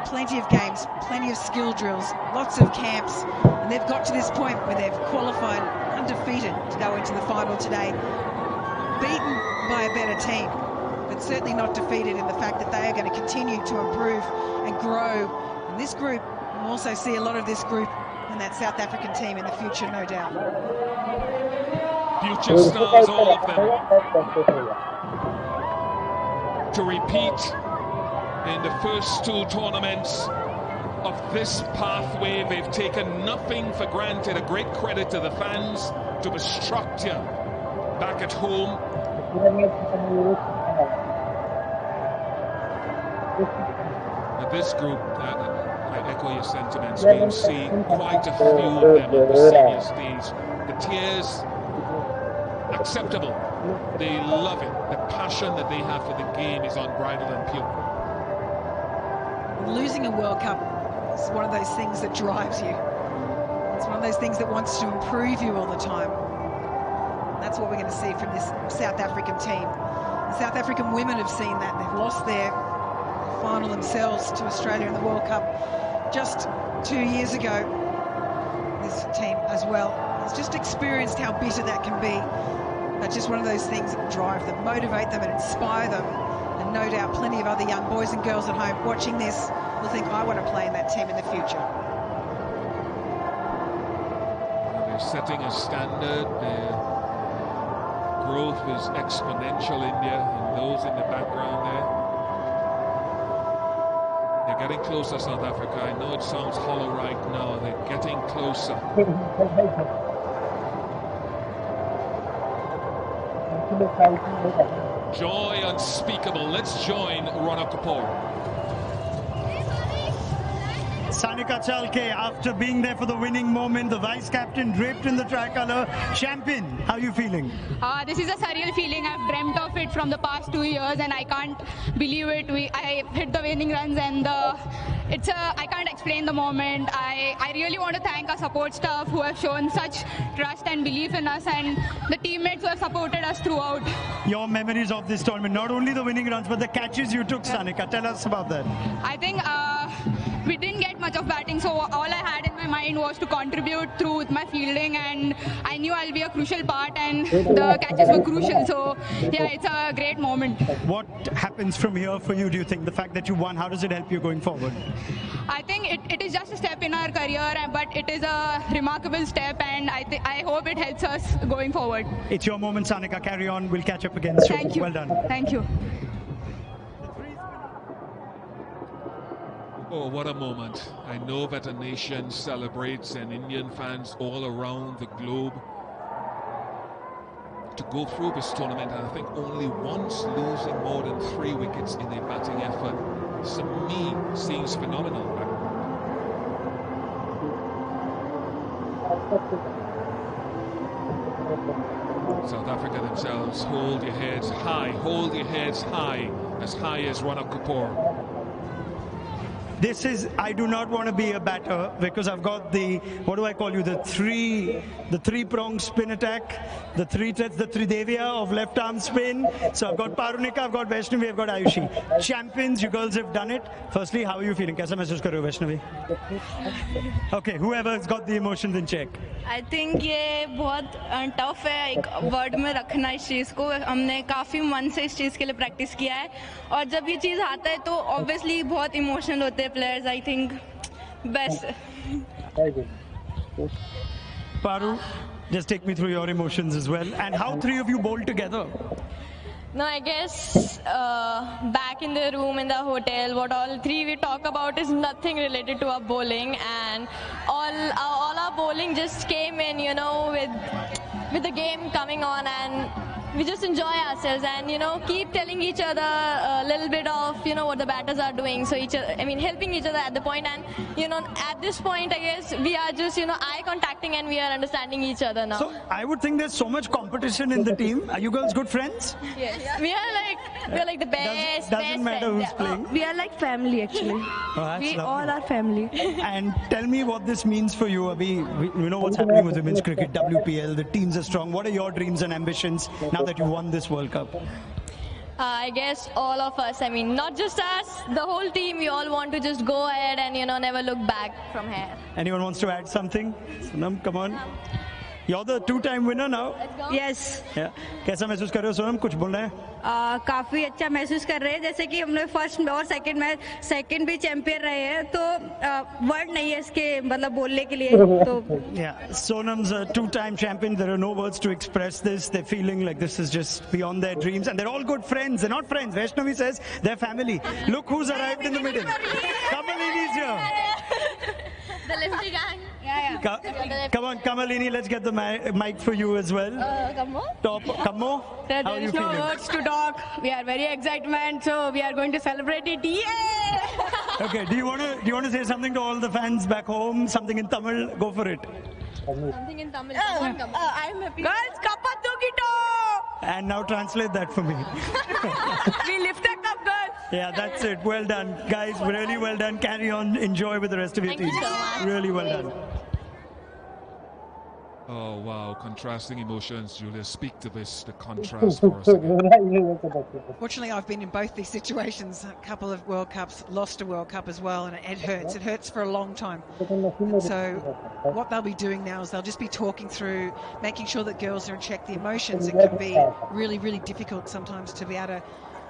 [SPEAKER 2] Plenty of games, plenty of skill drills, lots of camps. And they've got to this point where they've qualified undefeated to go into the final today. Beaten by a better team, but certainly not defeated in the fact that they are going to continue to improve and grow. And this group, we'll also see a lot of this group in that South African team in the future, no doubt.
[SPEAKER 4] Future stars, all of them. To repeat in the first 2 tournaments of this pathway, they've taken nothing for granted. A great credit to the fans, to the structure back at home. This group, I echo your sentiments. We'll see quite a few of them on the senior stage. The tears, acceptable. They love it. The passion that they have for the game is unbridled and pure.
[SPEAKER 2] Losing a World Cup is one of those things that drives you. It's one of those things that wants to improve you all the time. And that's what we're going to see from this South African team. The South African women have seen that. They've lost their final themselves to Australia in the World Cup just 2 years ago. This team as well has just experienced how bitter that can be. That's just one of those things that drive them, motivate them and inspire them. And no doubt plenty of other young boys and girls at home watching this people think I want to play in that team in the future.
[SPEAKER 4] They're setting a standard. Their growth is exponential, India, and those in the background there. They're getting closer, South Africa. I know it sounds hollow right now. They're getting closer. Joy unspeakable. Let's join Rana Kapoor.
[SPEAKER 1] Sanika Chalke, after being there for the winning moment, the vice captain draped in the tricolour, champion. How are you feeling?
[SPEAKER 17] This is a surreal feeling. I've dreamt of it from the past 2 years, and I can't believe it. I hit the winning runs, and I can't explain the moment. I really want to thank our support staff who have shown such trust and belief in us, and the teammates who have supported us throughout.
[SPEAKER 1] Your memories of this tournament, not only the winning runs, but the catches you took, Sanika. Tell us about that.
[SPEAKER 17] I think we didn't get much of batting, so all I had in my mind was to contribute through with my fielding, and I knew I'll be a crucial part, and the catches were crucial. So yeah, it's a great moment.
[SPEAKER 1] What happens from here for you, do you think? The fact that you won, how does it help you going forward?
[SPEAKER 17] I think it is just a step in our career, but it is a remarkable step, and I hope it helps us going forward.
[SPEAKER 1] It's your moment, Sanika. Carry on. We'll catch up again soon.
[SPEAKER 17] Thank you.
[SPEAKER 1] Well done.
[SPEAKER 17] Thank you.
[SPEAKER 4] Oh, what a moment. I know that a nation celebrates, and Indian fans all around the globe. To go through this tournament, and I think only once losing more than 3 wickets in a batting effort, to me, seems phenomenal. South Africa themselves, hold your heads high as Rana Kapoor.
[SPEAKER 1] This is, I do not want to be a batter because I've got the, what do I call you, the three-pronged spin attack, the Tridevia of left arm spin. So I've got Parunika, I've got Vaishnavi, I've got Ayushi. Champions, you girls have done it. Firstly, how are you feeling? Kaisa महसूस कर रहे हो Vaishnavi? Okay, whoever's got the emotions in check.
[SPEAKER 18] I think ये बहुत tough है एक word में रखना इस चीज़ को. हमने काफ़ी मन से इस चीज़ के लिए प्रैक्टिस किया है, और जब ये चीज़ आता है तो ऑब्वियसली बहुत इमोशनल होते हैं players. I think best.
[SPEAKER 1] Paru, just take me through your emotions as well, and how 3 of you bowled together.
[SPEAKER 18] No, I guess back in the room in the hotel, what all 3 we talk about is nothing related to our bowling, and all our bowling just came in, you know, with the game coming on, and we just enjoy ourselves, and keep telling each other a little bit of what the batters are doing, so helping each other at the point, and at this point I guess we are just eye contacting, and we are understanding each other now.
[SPEAKER 1] So I would think there's so much competition in the team. Are you girls good friends?
[SPEAKER 18] Yes. We are like the best.
[SPEAKER 1] Doesn't matter
[SPEAKER 18] friends.
[SPEAKER 1] who's playing.
[SPEAKER 18] We are like family actually.
[SPEAKER 1] We
[SPEAKER 18] all are family.
[SPEAKER 1] And tell me what this means for you, Abhi. We know what's happening with women's cricket, WPL, the teams are strong. What are your dreams and ambitions now that you won this World Cup?
[SPEAKER 18] I guess all of us, not just us, the whole team, we all want to just go ahead and, never look back from here.
[SPEAKER 1] Anyone wants to add something? Sonam, come on. You're the 2-time winner now.
[SPEAKER 18] Yes.
[SPEAKER 1] Yeah. कैसा महसूस कर रहे हो सोनम? कुछ बोलना है?
[SPEAKER 19] काफी अच्छा महसूस कर रहे हैं, जैसे कि हमने फर्स्ट और सेकंड भी चैंपियन रहे हैं, तो वर्ड नहीं है इसके मतलब बोलने के लिए. तो
[SPEAKER 1] yeah, Sonam's a 2-time champion. There are no words to express this. They're feeling like this is just beyond their dreams, and they're all good friends. They're not friends. Vaishnavi says they're family. Look who's arrived in the middle. Kamalini's here.
[SPEAKER 18] The Lefty gang.
[SPEAKER 1] Come on, Kamalini, let's get the mic for you as well. Kammo?
[SPEAKER 19] There is no words to talk. We are very excited, so we are going to celebrate it. Yeah!
[SPEAKER 1] Okay, do you want to say something to all the fans back home? Something in Tamil? Go for it.
[SPEAKER 18] Something in Tamil.
[SPEAKER 19] I'm happy. Girls, kapatu kito!
[SPEAKER 1] And now translate that for me.
[SPEAKER 19] We lift it up, girls.
[SPEAKER 1] Yeah, that's it. Well done. Guys, really well done. Carry on. Enjoy with the rest of your team.
[SPEAKER 18] Thank you so much.
[SPEAKER 1] Really well done.
[SPEAKER 4] Oh, wow. Contrasting emotions. Julia, speak to this, the contrast for us again.
[SPEAKER 2] Fortunately, I've been in both these situations. A couple of World Cups, lost a World Cup as well, and it hurts. It hurts for a long time. So what they'll be doing now is they'll just be talking through, making sure that girls are in check. The emotions, it can be really, really difficult sometimes to be able to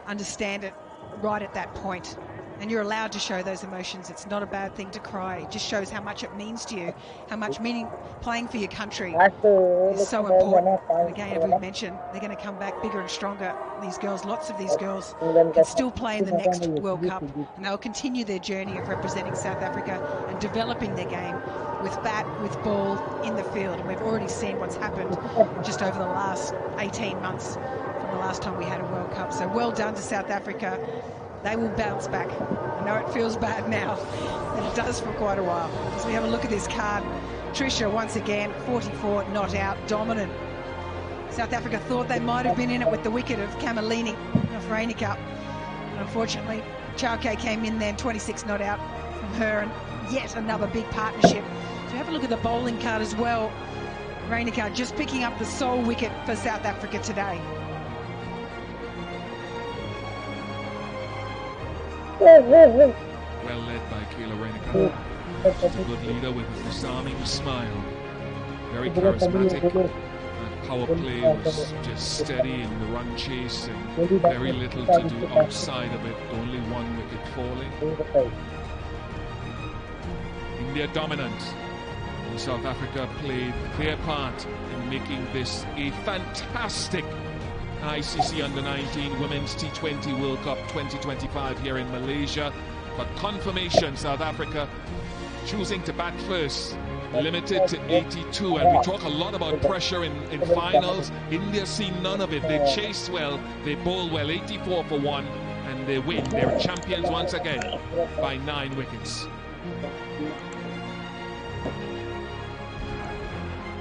[SPEAKER 2] understand it right at that point. And you're allowed to show those emotions. It's not a bad thing to cry. It just shows how much it means to you, how much meaning playing for your country is so important. And again, as we've mentioned, they're going to come back bigger and stronger. These girls, lots of these girls, can still play in the next World Cup, and they'll continue their journey of representing South Africa and developing their game with bat, with ball, in the field. And we've already seen what's happened just over the last 18 months from the last time we had a World Cup. So well done to South Africa. They will bounce back. I know it feels bad now, but it does for quite a while. As we have a look at this card, Tricia once again, 44, not out, dominant. South Africa thought they might have been in it with the wicket of Kamalini of Reinicke. And unfortunately, Chauke came in then, 26 not out from her, and yet another big partnership. So have a look at the bowling card as well. Reinicke just picking up the sole wicket for South Africa today.
[SPEAKER 4] Well led by Kayla Reinicke. She's a good leader with a disarming smile. Very charismatic. That power play was just steady in the run chase and very little to do outside of it. Only one wicket falling. India dominant. And South Africa played their part in making this a fantastic ICC Under-19 Women's T20 World Cup 2025 here in Malaysia. But confirmation, South Africa choosing to bat first, limited to 82. And we talk a lot about pressure in finals. India seen none of it. They chase well, they bowl well, 84 for 1, and they win. They're champions once again by 9 wickets.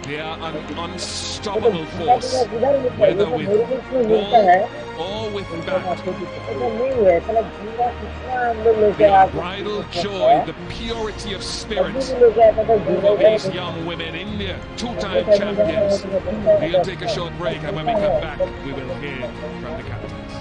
[SPEAKER 4] They are an unstoppable force, whether with ball or with bat. The unbridled joy, the purity of spirit of these young women. India, 2-time champions. We'll take a short break, and when we come back, we will hear from the captains.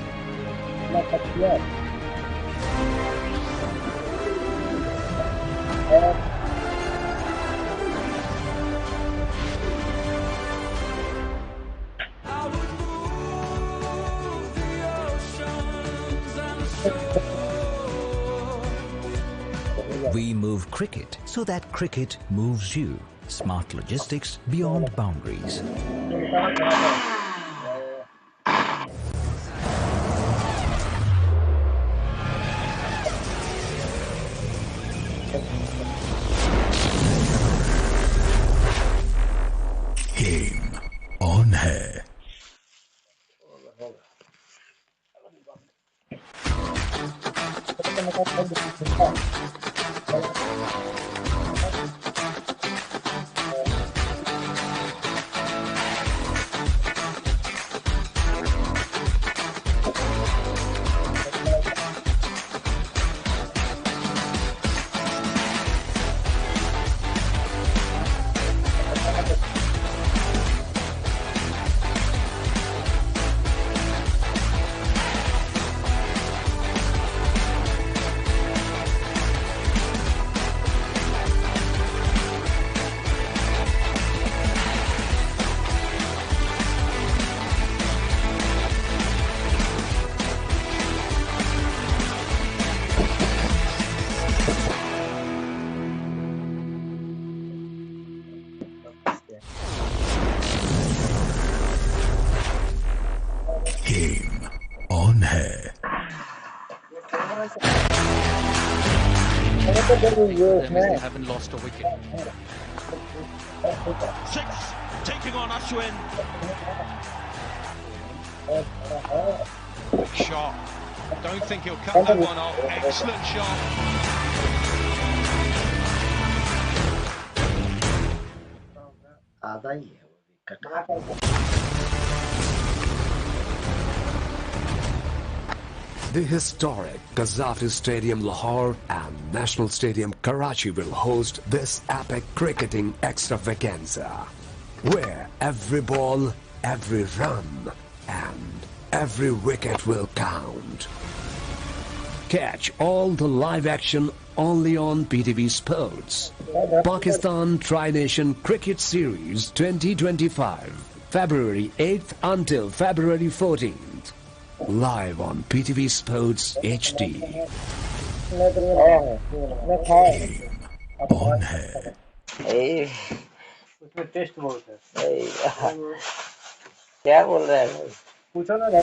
[SPEAKER 20] We move cricket so that cricket moves you. Smart logistics beyond boundaries. Game on hai. Game on hai.
[SPEAKER 21] They haven't lost a wicket.
[SPEAKER 22] 6, taking on Ashwin. Big shot. Don't think he'll cut that one off. Excellent shot.
[SPEAKER 13] आधा ही है वो wicket.
[SPEAKER 14] The historic Gazafti Stadium Lahore and National Stadium Karachi will host this epic cricketing extravaganza, where every ball, every run, and every wicket will count. Catch all the live action only on PTV Sports. Pakistan Tri-Nation Cricket Series 2025, February 8th until February 14th. Live on PTV Sports HD. On है
[SPEAKER 8] उसमें test बहुत है क्या बोल रहा है भाई पूछो ना भाई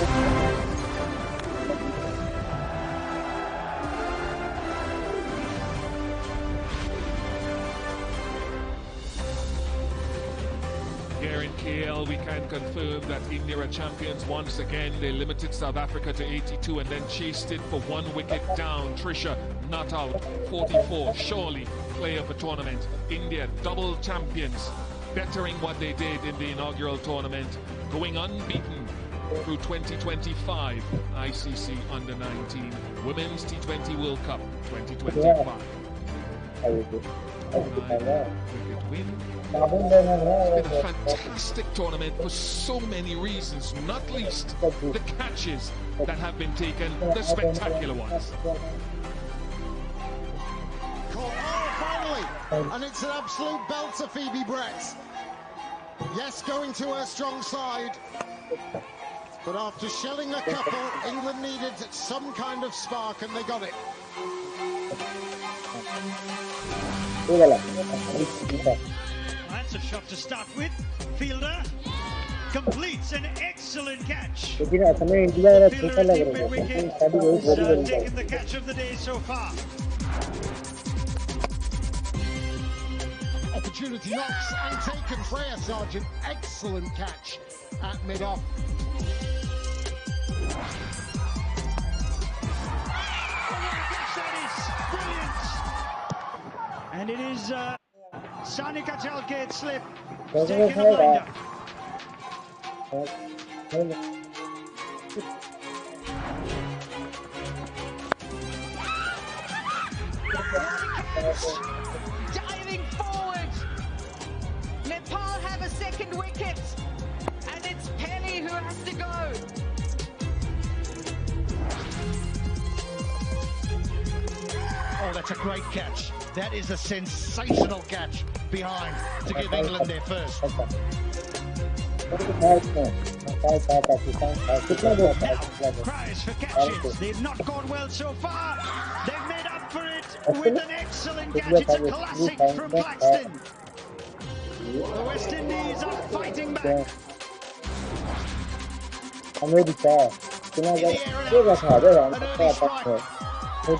[SPEAKER 4] Here in KL, we can confirm that India are champions once again. They limited South Africa to 82 and then chased it for 1 wicket down. Trisha not out, 44. Surely player of the tournament. India double champions, bettering what they did in the inaugural tournament, going unbeaten through 2025 ICC Under-19 Women's T20 World Cup 2025. Wicket win. It's been a fantastic tournament for so many reasons, not least the catches that have been taken, the spectacular ones.
[SPEAKER 7] Finally, and it's an absolute belter, Phoebe Brett. Yes, going to her strong side, but after shelling a couple, England needed some kind of spark, and they got it.
[SPEAKER 1] That's a shot to start with. Fielder completes an excellent catch. Fielder at deep mid-wicket has taken the catch of the day so far.
[SPEAKER 7] Opportunity knocks and taken. Freya Sargent, excellent catch at mid-off.
[SPEAKER 1] And it is Sanika Chalke slip. Taken a blinder.
[SPEAKER 2] Diving forward. Nepal have a second wicket. And it's Pelly who has to go.
[SPEAKER 5] Oh, that's a great catch. That is a sensational catch behind to give England their first.
[SPEAKER 1] Cries for catches. They've not gone well so far. They've made up for it with an excellent catch. It's a classic from Claxton. The West Indies are fighting back.
[SPEAKER 2] The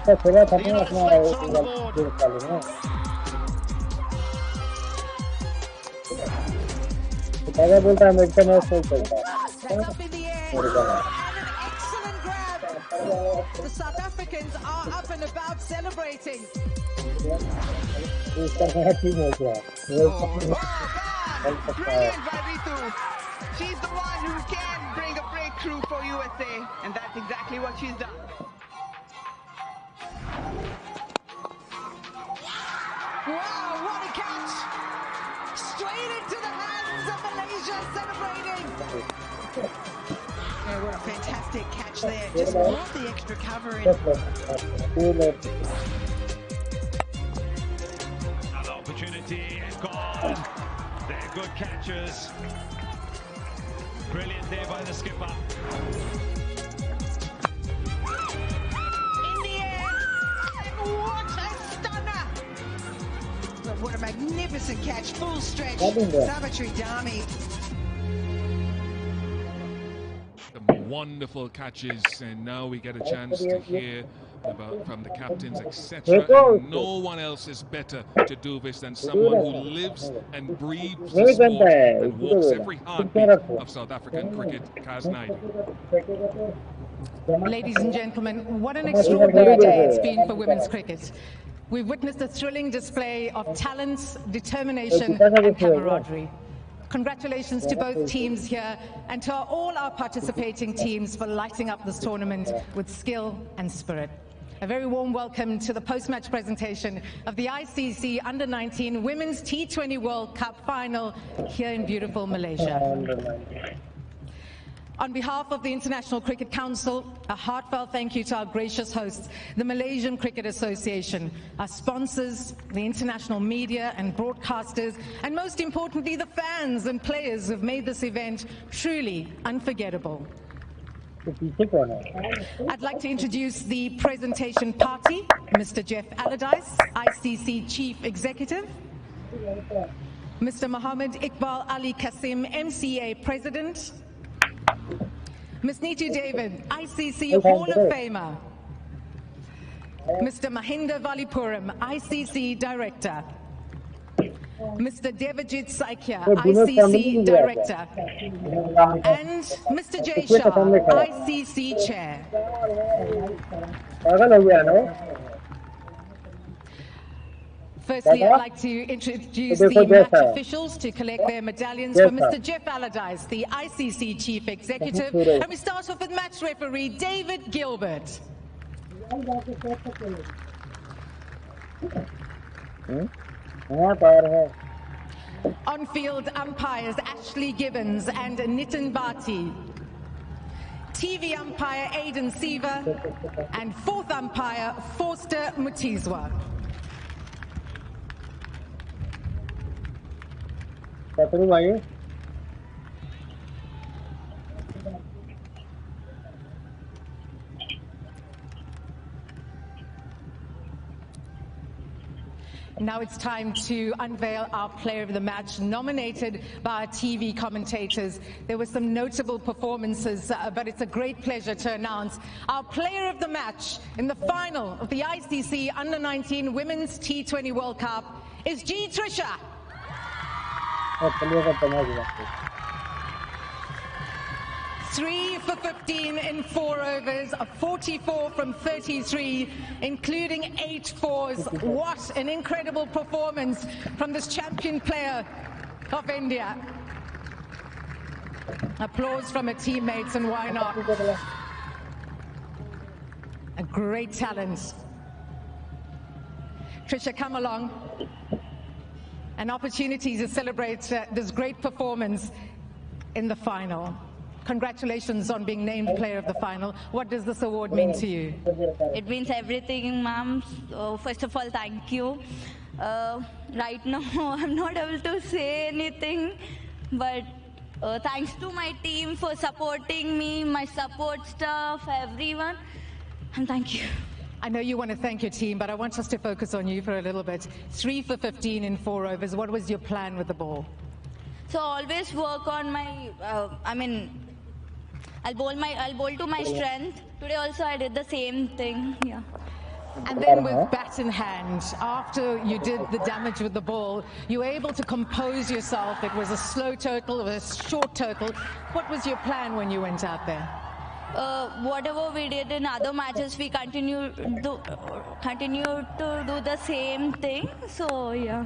[SPEAKER 2] South Africans are up and about celebrating.
[SPEAKER 8] Brilliant
[SPEAKER 2] by Ritu. She's the one who can bring a breakthrough for USA, and that's exactly what she's done. Wow, what a catch! Straight into the hands of Malaysia celebrating. Yeah, what a fantastic catch there. Just brought the extra cover in.
[SPEAKER 1] Another opportunity and gone. They're good catches. Brilliant there by the skipper.
[SPEAKER 2] In the air, and what a stunner! But what a magnificent catch, full stretch. Savitri Dami.
[SPEAKER 4] Wonderful catches, and now we get a chance to hear about from the captains, etc. And no one else is better to do this than someone who lives and breathes the sport and walks every heartbeat of South African cricket, Kaz Naidu.
[SPEAKER 3] Ladies and gentlemen, what an extraordinary day it's been for women's cricket. We've witnessed a thrilling display of talents, determination and camaraderie. Congratulations to both teams here and to all our participating teams for lighting up this tournament with skill and spirit. A very warm welcome to the post-match presentation of the ICC Under-19 Women's T20 World Cup Final here in beautiful Malaysia. On behalf of the International Cricket Council, a heartfelt thank you to our gracious hosts, the Malaysian Cricket Association, our sponsors, the international media and broadcasters, and most importantly, the fans and players who have made this event truly unforgettable. I'd like to introduce the presentation party, Mr. Jeff Allardyce, ICC Chief Executive, Mr. Mohammed Iqbal Ali Kasim, MCA President, Ms. Neetu David, ICC Hall of Famer, Mr. Mahinda Valipuram, ICC Director, Mr. Devajit Saikia, ICC Director, and Mr. Jay Shah, ICC Chair. Firstly, I'd like to introduce the match officials to collect their medallions for Mr. Jeff Allardyce, the ICC Chief Executive. And we start off with match referee David Gilbert. On-field umpires Ashley Gibbons and Nitin Bhati. TV umpire Aidan Seaver. And fourth umpire Forster Mutizwa. Now it's time to unveil our player of the match, nominated by our TV commentators. There were some notable performances, but it's a great pleasure to announce our player of the match in the final of the ICC Under-19 Women's T20 World Cup is G. Trisha. 3 for 15 in 4 overs, 44 from 33, including 8 fours. What an incredible performance from this champion player of India. Applause from her teammates, and why not? A great talent. Trisha, come along. An opportunity to celebrate this great performance in the final. Congratulations on being named player of the final. What does this award mean to you?
[SPEAKER 6] It means everything, ma'am. First of all, thank you. Right now, I'm not able to say anything, but thanks to my team for supporting me, my support staff, everyone, and thank you.
[SPEAKER 3] I know you want to thank your team, but I want us to focus on you for a little bit. 3 for 15 in 4 overs. What was your plan with the ball?
[SPEAKER 6] So always work on my, I'll bowl to my strength. Today also I did the same thing, yeah.
[SPEAKER 3] And then with bat in hand, after you did the damage with the ball, you were able to compose yourself. It was a slow total, a short total. What was your plan when you went out there?
[SPEAKER 6] Whatever we did in other matches, we continue to do the same thing. So yeah.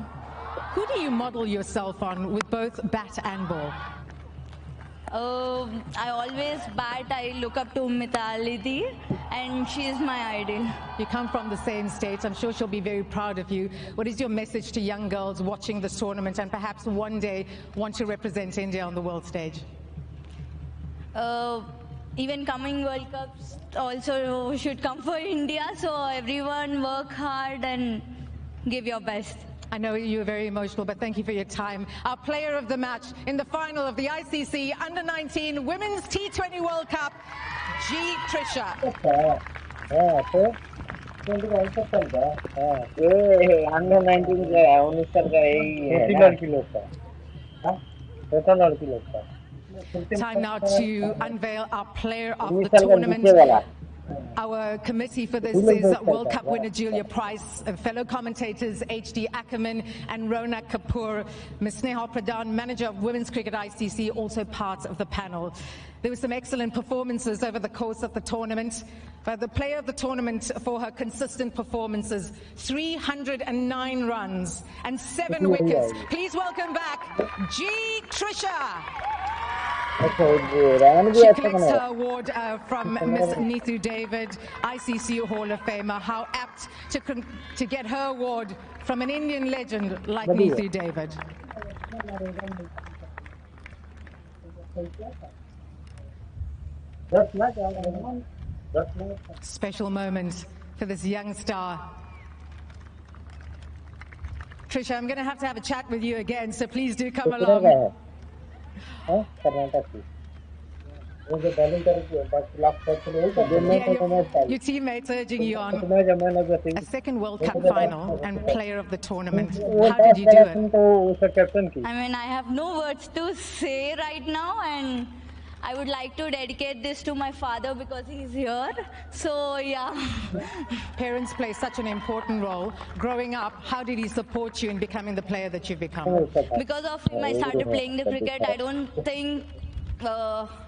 [SPEAKER 3] Who do you model yourself on with both bat and ball?
[SPEAKER 6] I always bat. I look up to Mitali, and she is my idol.
[SPEAKER 3] You come from the same state. I'm sure she'll be very proud of you. What is your message to young girls watching this tournament and perhaps one day want to represent India on the world stage?
[SPEAKER 6] Even coming World Cups also should come for India. So everyone work hard and give your best.
[SPEAKER 3] I know you were very emotional, but thank you for your time. Our player of the match in the final of the ICC Under-19 Women's T20 World Cup, G. Trisha. Time now to unveil our player of the tournament. Our committee for this is World Cup winner Julia Price, fellow commentators HD Ackerman and Ronak Kapoor, Ms. Sneha Pradhan, manager of Women's Cricket ICC, also part of the panel. There were some excellent performances over the course of the tournament, but the player of the tournament for her consistent performances, 309 runs and 7 wickets. Please welcome back G. Trisha. She collects her award from Miss Neetu David, ICC Hall of Famer. How apt to get her award from an Indian legend like Neetu David. Special moment for this young star. Trisha, I'm going to have a chat with you again, so please do come along. Your teammates urging you on a second World Cup final and player of the tournament. How did you do it?
[SPEAKER 6] I mean, I have no words to say right now, and I would like to dedicate this to my father because he's here. So, yeah.
[SPEAKER 3] Parents play such an important role. Growing up, how did he support you in becoming the player that you've become?
[SPEAKER 6] Because of him, I started playing the cricket. I don't think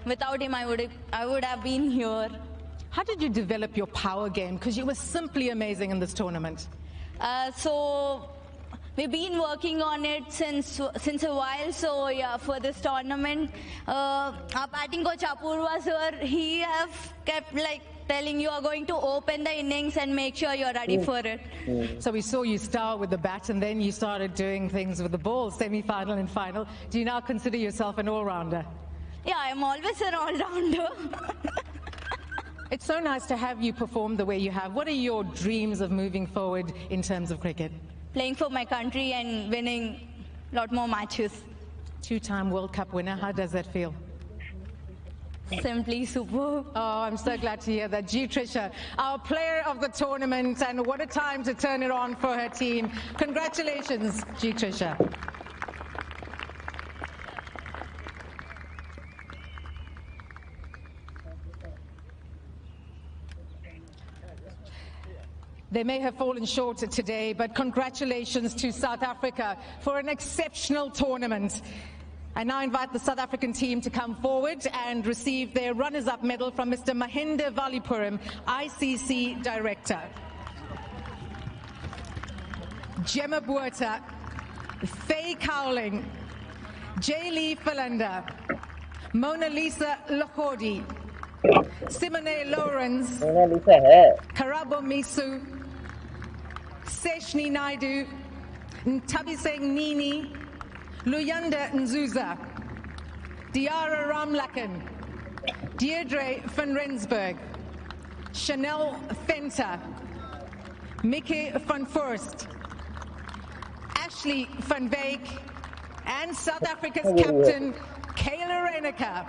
[SPEAKER 6] without him I would have been here.
[SPEAKER 3] How did you develop your power game? Because you were simply amazing in this tournament.
[SPEAKER 6] So we've been working on it since a while. So yeah, for this tournament, our batting coach Apurva sir, he have kept like telling you are going to open the innings and make sure you're ready for it.
[SPEAKER 3] So we saw you start with the bat and then you started doing things with the ball, semi-final and final. Do you now consider yourself an all-rounder?
[SPEAKER 6] Yeah, I'm always an all-rounder.
[SPEAKER 3] It's so nice to have you perform the way you have. What are your dreams of moving forward in terms of cricket?
[SPEAKER 6] Playing for my country and winning a lot more matches.
[SPEAKER 3] Two-time World Cup winner, how does that feel?
[SPEAKER 6] Simply superb.
[SPEAKER 3] Oh, I'm so glad to hear that. G. Trisha, our player of the tournament, and what a time to turn it on for her team. Congratulations, G. Trisha. They may have fallen short today, but congratulations to South Africa for an exceptional tournament. I now invite the South African team to come forward and receive their runners-up medal from Mr. Mahinda Valipuram, ICC Director. Gemma Buerta, Faye Cowling, Jaylee Philander, Mona Lisa Lahodi, Simone Lawrence, Karabo Misu, Seshni Naidu, Ntabiseng Nini, Luyanda Nzuza, Diara Ramlakan, Deirdre van Rensburg, Chanel Fenter, Mickey van Forst, Ashley van Beek, and South Africa's captain, Kayla Reneker.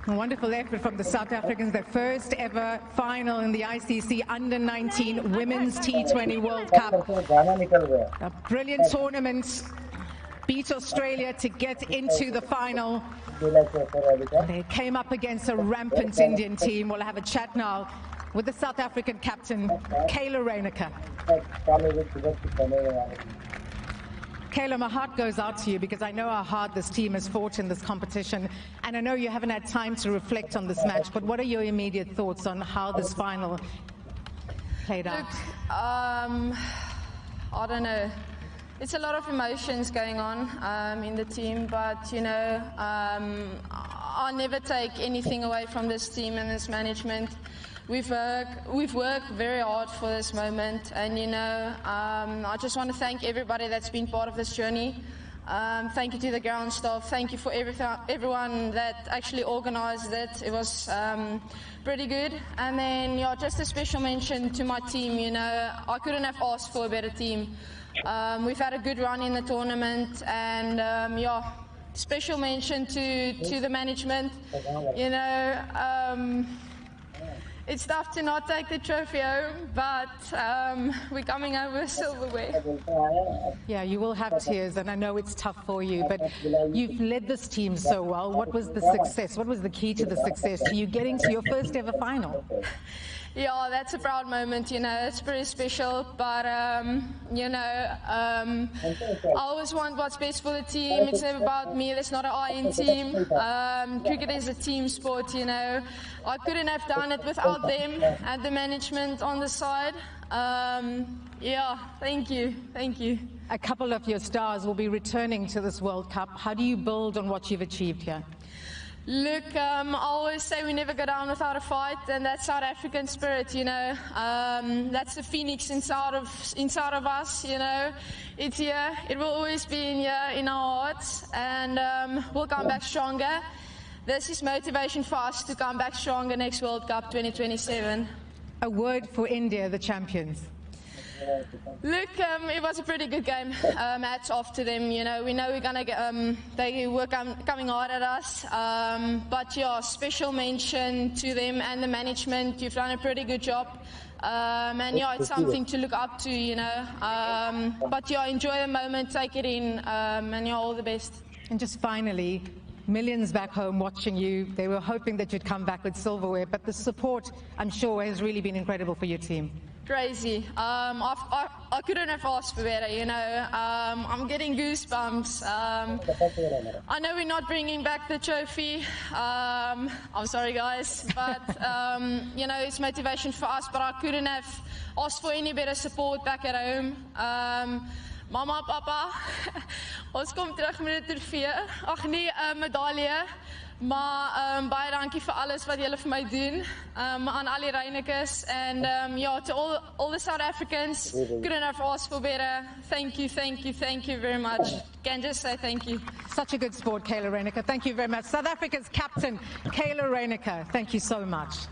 [SPEAKER 3] A wonderful effort from the South Africans, their first ever final in the ICC Under-19 Women's T20 World Cup. A brilliant tournament, beat Australia to get into the final. They came up against a rampant Indian team. We'll have a chat now with the South African captain, Kayla Reneker. Kayla, my heart goes out to you because I know how hard this team has fought in this competition, and I know you haven't had time to reflect on this match, but what are your immediate thoughts on how this final played out?
[SPEAKER 9] Look, I don't know. It's a lot of emotions going on in the team, but, you know, I'll never take anything away from this team and this management. We've worked very hard for this moment, and, you know, I just want to thank everybody that's been part of this journey. Thank you to the ground staff. Thank you for everyone that actually organised it. It was pretty good. And then, yeah, just a special mention to my team. You know, I couldn't have asked for a better team. We've had a good run in the tournament, and yeah, special mention to the management. You know, it's tough to not take the trophy home, but we're coming out with silverware.
[SPEAKER 3] Yeah, you will have tears, and I know it's tough for you, but you've led this team so well. What was the success? What was the key to the success, to you getting to your first ever final?
[SPEAKER 9] Yeah, that's a proud moment, you know, it's pretty special, but, you know, I always want what's best for the team. It's never about me, there's not an I in team. Cricket is a team sport, you know. I couldn't have done it without them and the management on the side. Yeah, thank you.
[SPEAKER 3] A couple of your stars will be returning to this World Cup. How do you build on what you've achieved here?
[SPEAKER 9] Look, I always say we never go down without a fight, and that's South African spirit, you know. That's the phoenix inside of us, you know. It's here, it will always be in here in our hearts, and we'll come back stronger. This is motivation for us to come back stronger next World Cup 2027.
[SPEAKER 3] A word for India, the champions.
[SPEAKER 9] Look, it was a pretty good game. Match off to them. You know, we know we're gonna get. They were coming hard at us. But yeah, special mention to them and the management. You've done a pretty good job. And yeah, it's something to look up to. You know. But yeah, enjoy the moment, take it in, and yeah, all the best.
[SPEAKER 3] And just finally, millions back home watching you. They were hoping that you'd come back with silverware, but the support, I'm sure, has really been incredible for your team.
[SPEAKER 9] Crazy. I couldn't have asked for better, you know. I'm getting goosebumps. I know we're not bringing back the trophy. I'm sorry, guys, but you know, it's motivation for us. But I couldn't have asked for any better support back at home. Mama, papa, ons kom terug met 'n trofee. Ag nee, 'n medalje. Maar baie dankie vir alles wat julle vir my doen. Aan al die Reinekes and yeah, to all the South Africans, couldn't have asked for better. Thank you very much. Can just say thank you.
[SPEAKER 3] Such a good sport, Kayla Reineke. Thank you very much. South Africa's captain, Kayla Reineke. Thank you so much.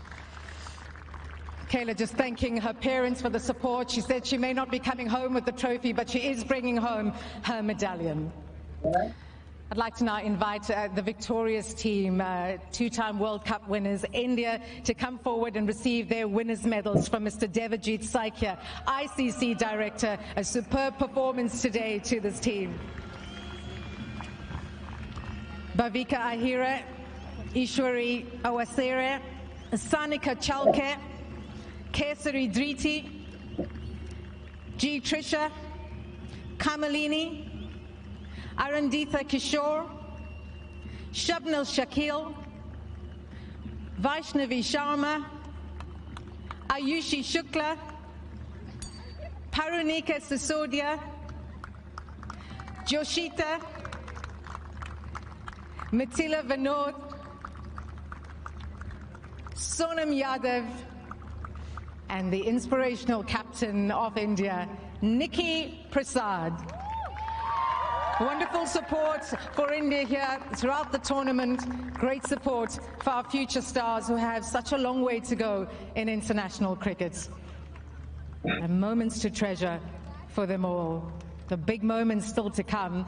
[SPEAKER 3] Kayla just thanking her parents for the support. She said she may not be coming home with the trophy, but she is bringing home her medallion. I'd like to now invite the victorious team, two-time World Cup winners, India, to come forward and receive their winners' medals from Mr. Devajit Saikia, ICC Director. A superb performance today to this team. Bhavika Ahira, Ishwari Awasere, Sanika Chalke, Kesari Driti, G. Trisha, Kamalini, Aranditha Kishore, Shabnil Shakil, Vaishnavi Sharma, Ayushi Shukla, Parunika Sisodia, Joshita, Mithila Vinod, Sonam Yadav, and the inspirational captain of India, Nikki Prasad. Wonderful support for India here throughout the tournament. Great support for our future stars who have such a long way to go in international cricket. And moments to treasure for them all. The big moments still to come.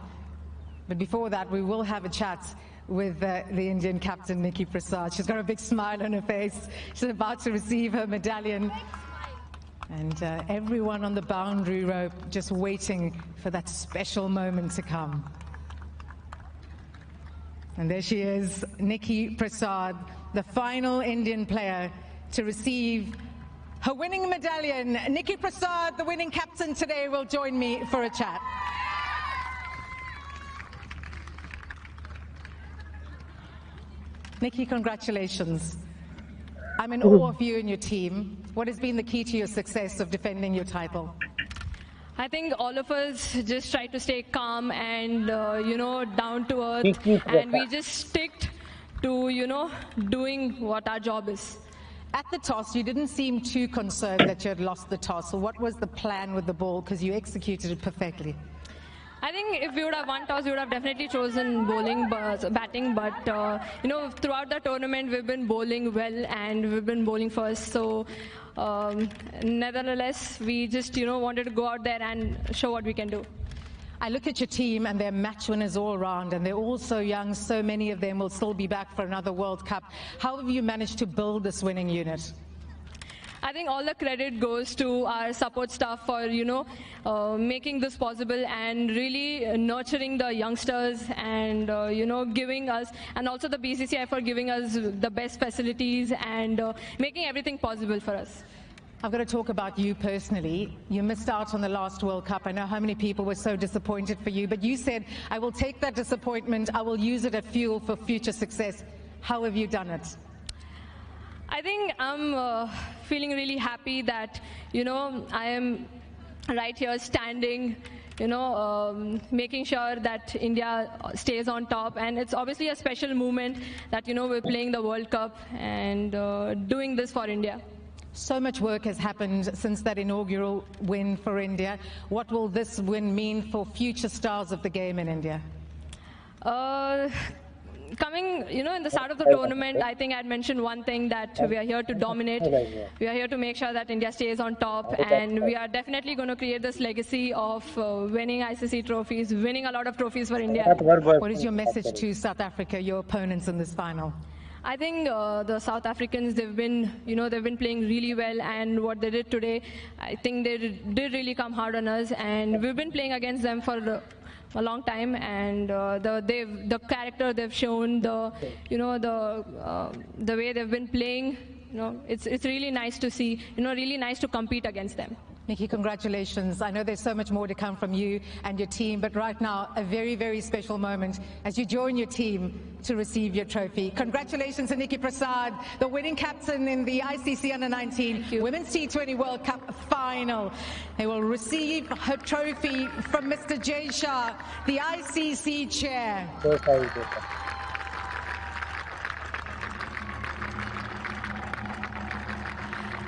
[SPEAKER 3] But before that, we will have a chat with the Indian captain, Nikki Prasad. She's got a big smile on her face. She's about to receive her medallion. And everyone on the boundary rope just waiting for that special moment to come. And there she is, Nikki Prasad, the final Indian player to receive her winning medallion. Nikki Prasad, the winning captain today, will join me for a chat. Nikki, congratulations. I'm in awe of you and your team. What has been the key to your success of defending your title?
[SPEAKER 18] I think all of us just try to stay calm and, you know, down to earth. And we just sticked to, you know, doing what our job is.
[SPEAKER 3] At the toss, you didn't seem too concerned that you had lost the toss. So what was the plan with the ball? Because you executed it perfectly.
[SPEAKER 18] I think if we would have won toss, we would have definitely chosen batting. But you know, throughout the tournament, we've been bowling well and we've been bowling first. So nevertheless, we just, you know, wanted to go out there and show what we can do.
[SPEAKER 3] I look at your team and they're match winners all around, and they're all so young. So many of them will still be back for another World Cup. How have you managed to build this winning unit?
[SPEAKER 18] I think all the credit goes to our support staff for, you know, making this possible and really nurturing the youngsters and, you know, giving us, and also the BCCI for giving us the best facilities and making everything possible for us.
[SPEAKER 3] I've got to talk about you personally. You missed out on the last World Cup. I know how many people were so disappointed for you, but you said, I will take that disappointment, I will use it as fuel for future success. How have you done it?
[SPEAKER 18] I think I'm feeling really happy that, you know, I am right here standing, you know, making sure that India stays on top. And it's obviously a special moment that, you know, we're playing the World Cup and doing this for India.
[SPEAKER 3] So much work has happened since that inaugural win for India. What will this win mean for future stars of the game in India?
[SPEAKER 9] coming, in the start of the tournament, I think I'd mentioned one thing, that we are here to dominate. We are here to make sure that India stays on top, and we are definitely going to create this legacy of winning ICC trophies, winning a lot of trophies for India.
[SPEAKER 3] What is your message to South Africa, your opponents in this final?
[SPEAKER 9] I think the South Africans, they've been playing really well, and what they did today, I think they did really come hard on us, and we've been playing against them for a long time, and the character they've shown, the way they've been playing, it's really nice to see, really nice to compete against them.
[SPEAKER 3] Nikki, congratulations. I know there's so much more to come from you and your team, but right now, a very, very special moment as you join your team to receive your trophy. Congratulations to Nikki Prasad, the winning captain in the ICC Under-19 Women's T20 World Cup final. They will receive her trophy from Mr. Jay Shah, the ICC chair.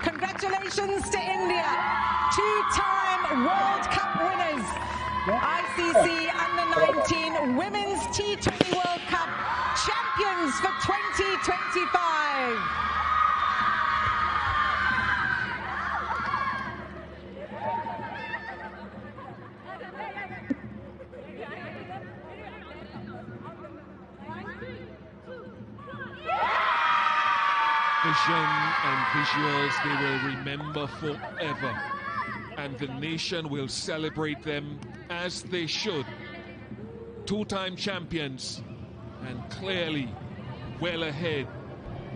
[SPEAKER 3] Congratulations to India, two-time World Cup winners, ICC Under-19 Women's T20 World Cup champions for 2025.
[SPEAKER 4] Vision and visuals they will remember forever, and the nation will celebrate them as they should. Two-time champions, and clearly well ahead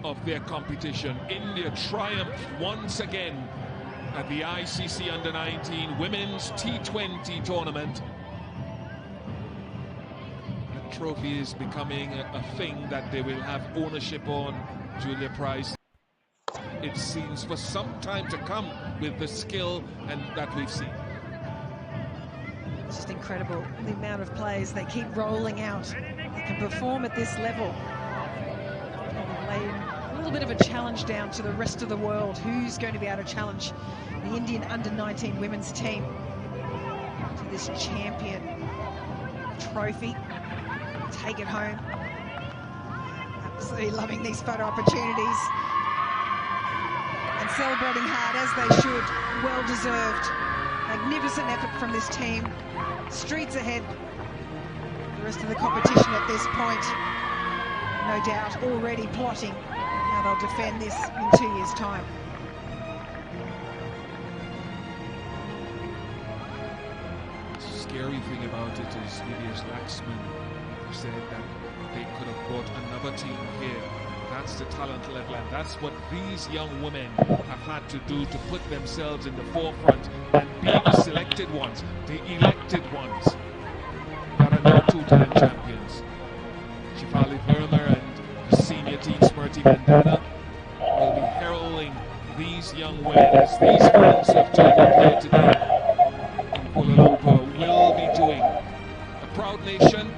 [SPEAKER 4] of their competition. India triumphed once again at the ICC Under-19 Women's T20 tournament. The trophy is becoming a thing that they will have ownership on, Julia Price. It seems for some time to come with the skill and that we've seen.
[SPEAKER 2] It's just incredible, the amount of players they keep rolling out. They can perform at this level. And lay a little bit of a challenge down to the rest of the world. Who's going to be able to challenge the Indian Under-19 women's team to this champion trophy? Take it home. Absolutely loving these photo opportunities. And celebrating hard as they should. Well deserved. Magnificent effort from this team. Streets ahead. The rest of the competition at this point, no doubt, already plotting how they'll defend this in 2 years' time.
[SPEAKER 4] The scary thing about it is Vivian Laxman said that they could have brought another team here. That's the talent level, and that's what these young women have had to do to put themselves in the forefront and be the selected ones, the elected ones that are now two-time champions. Shefali Verma and the senior team, Smriti Mandana, will be heralding these young women as these fans have taken here today in Kuala Lumpur will be doing. A proud nation,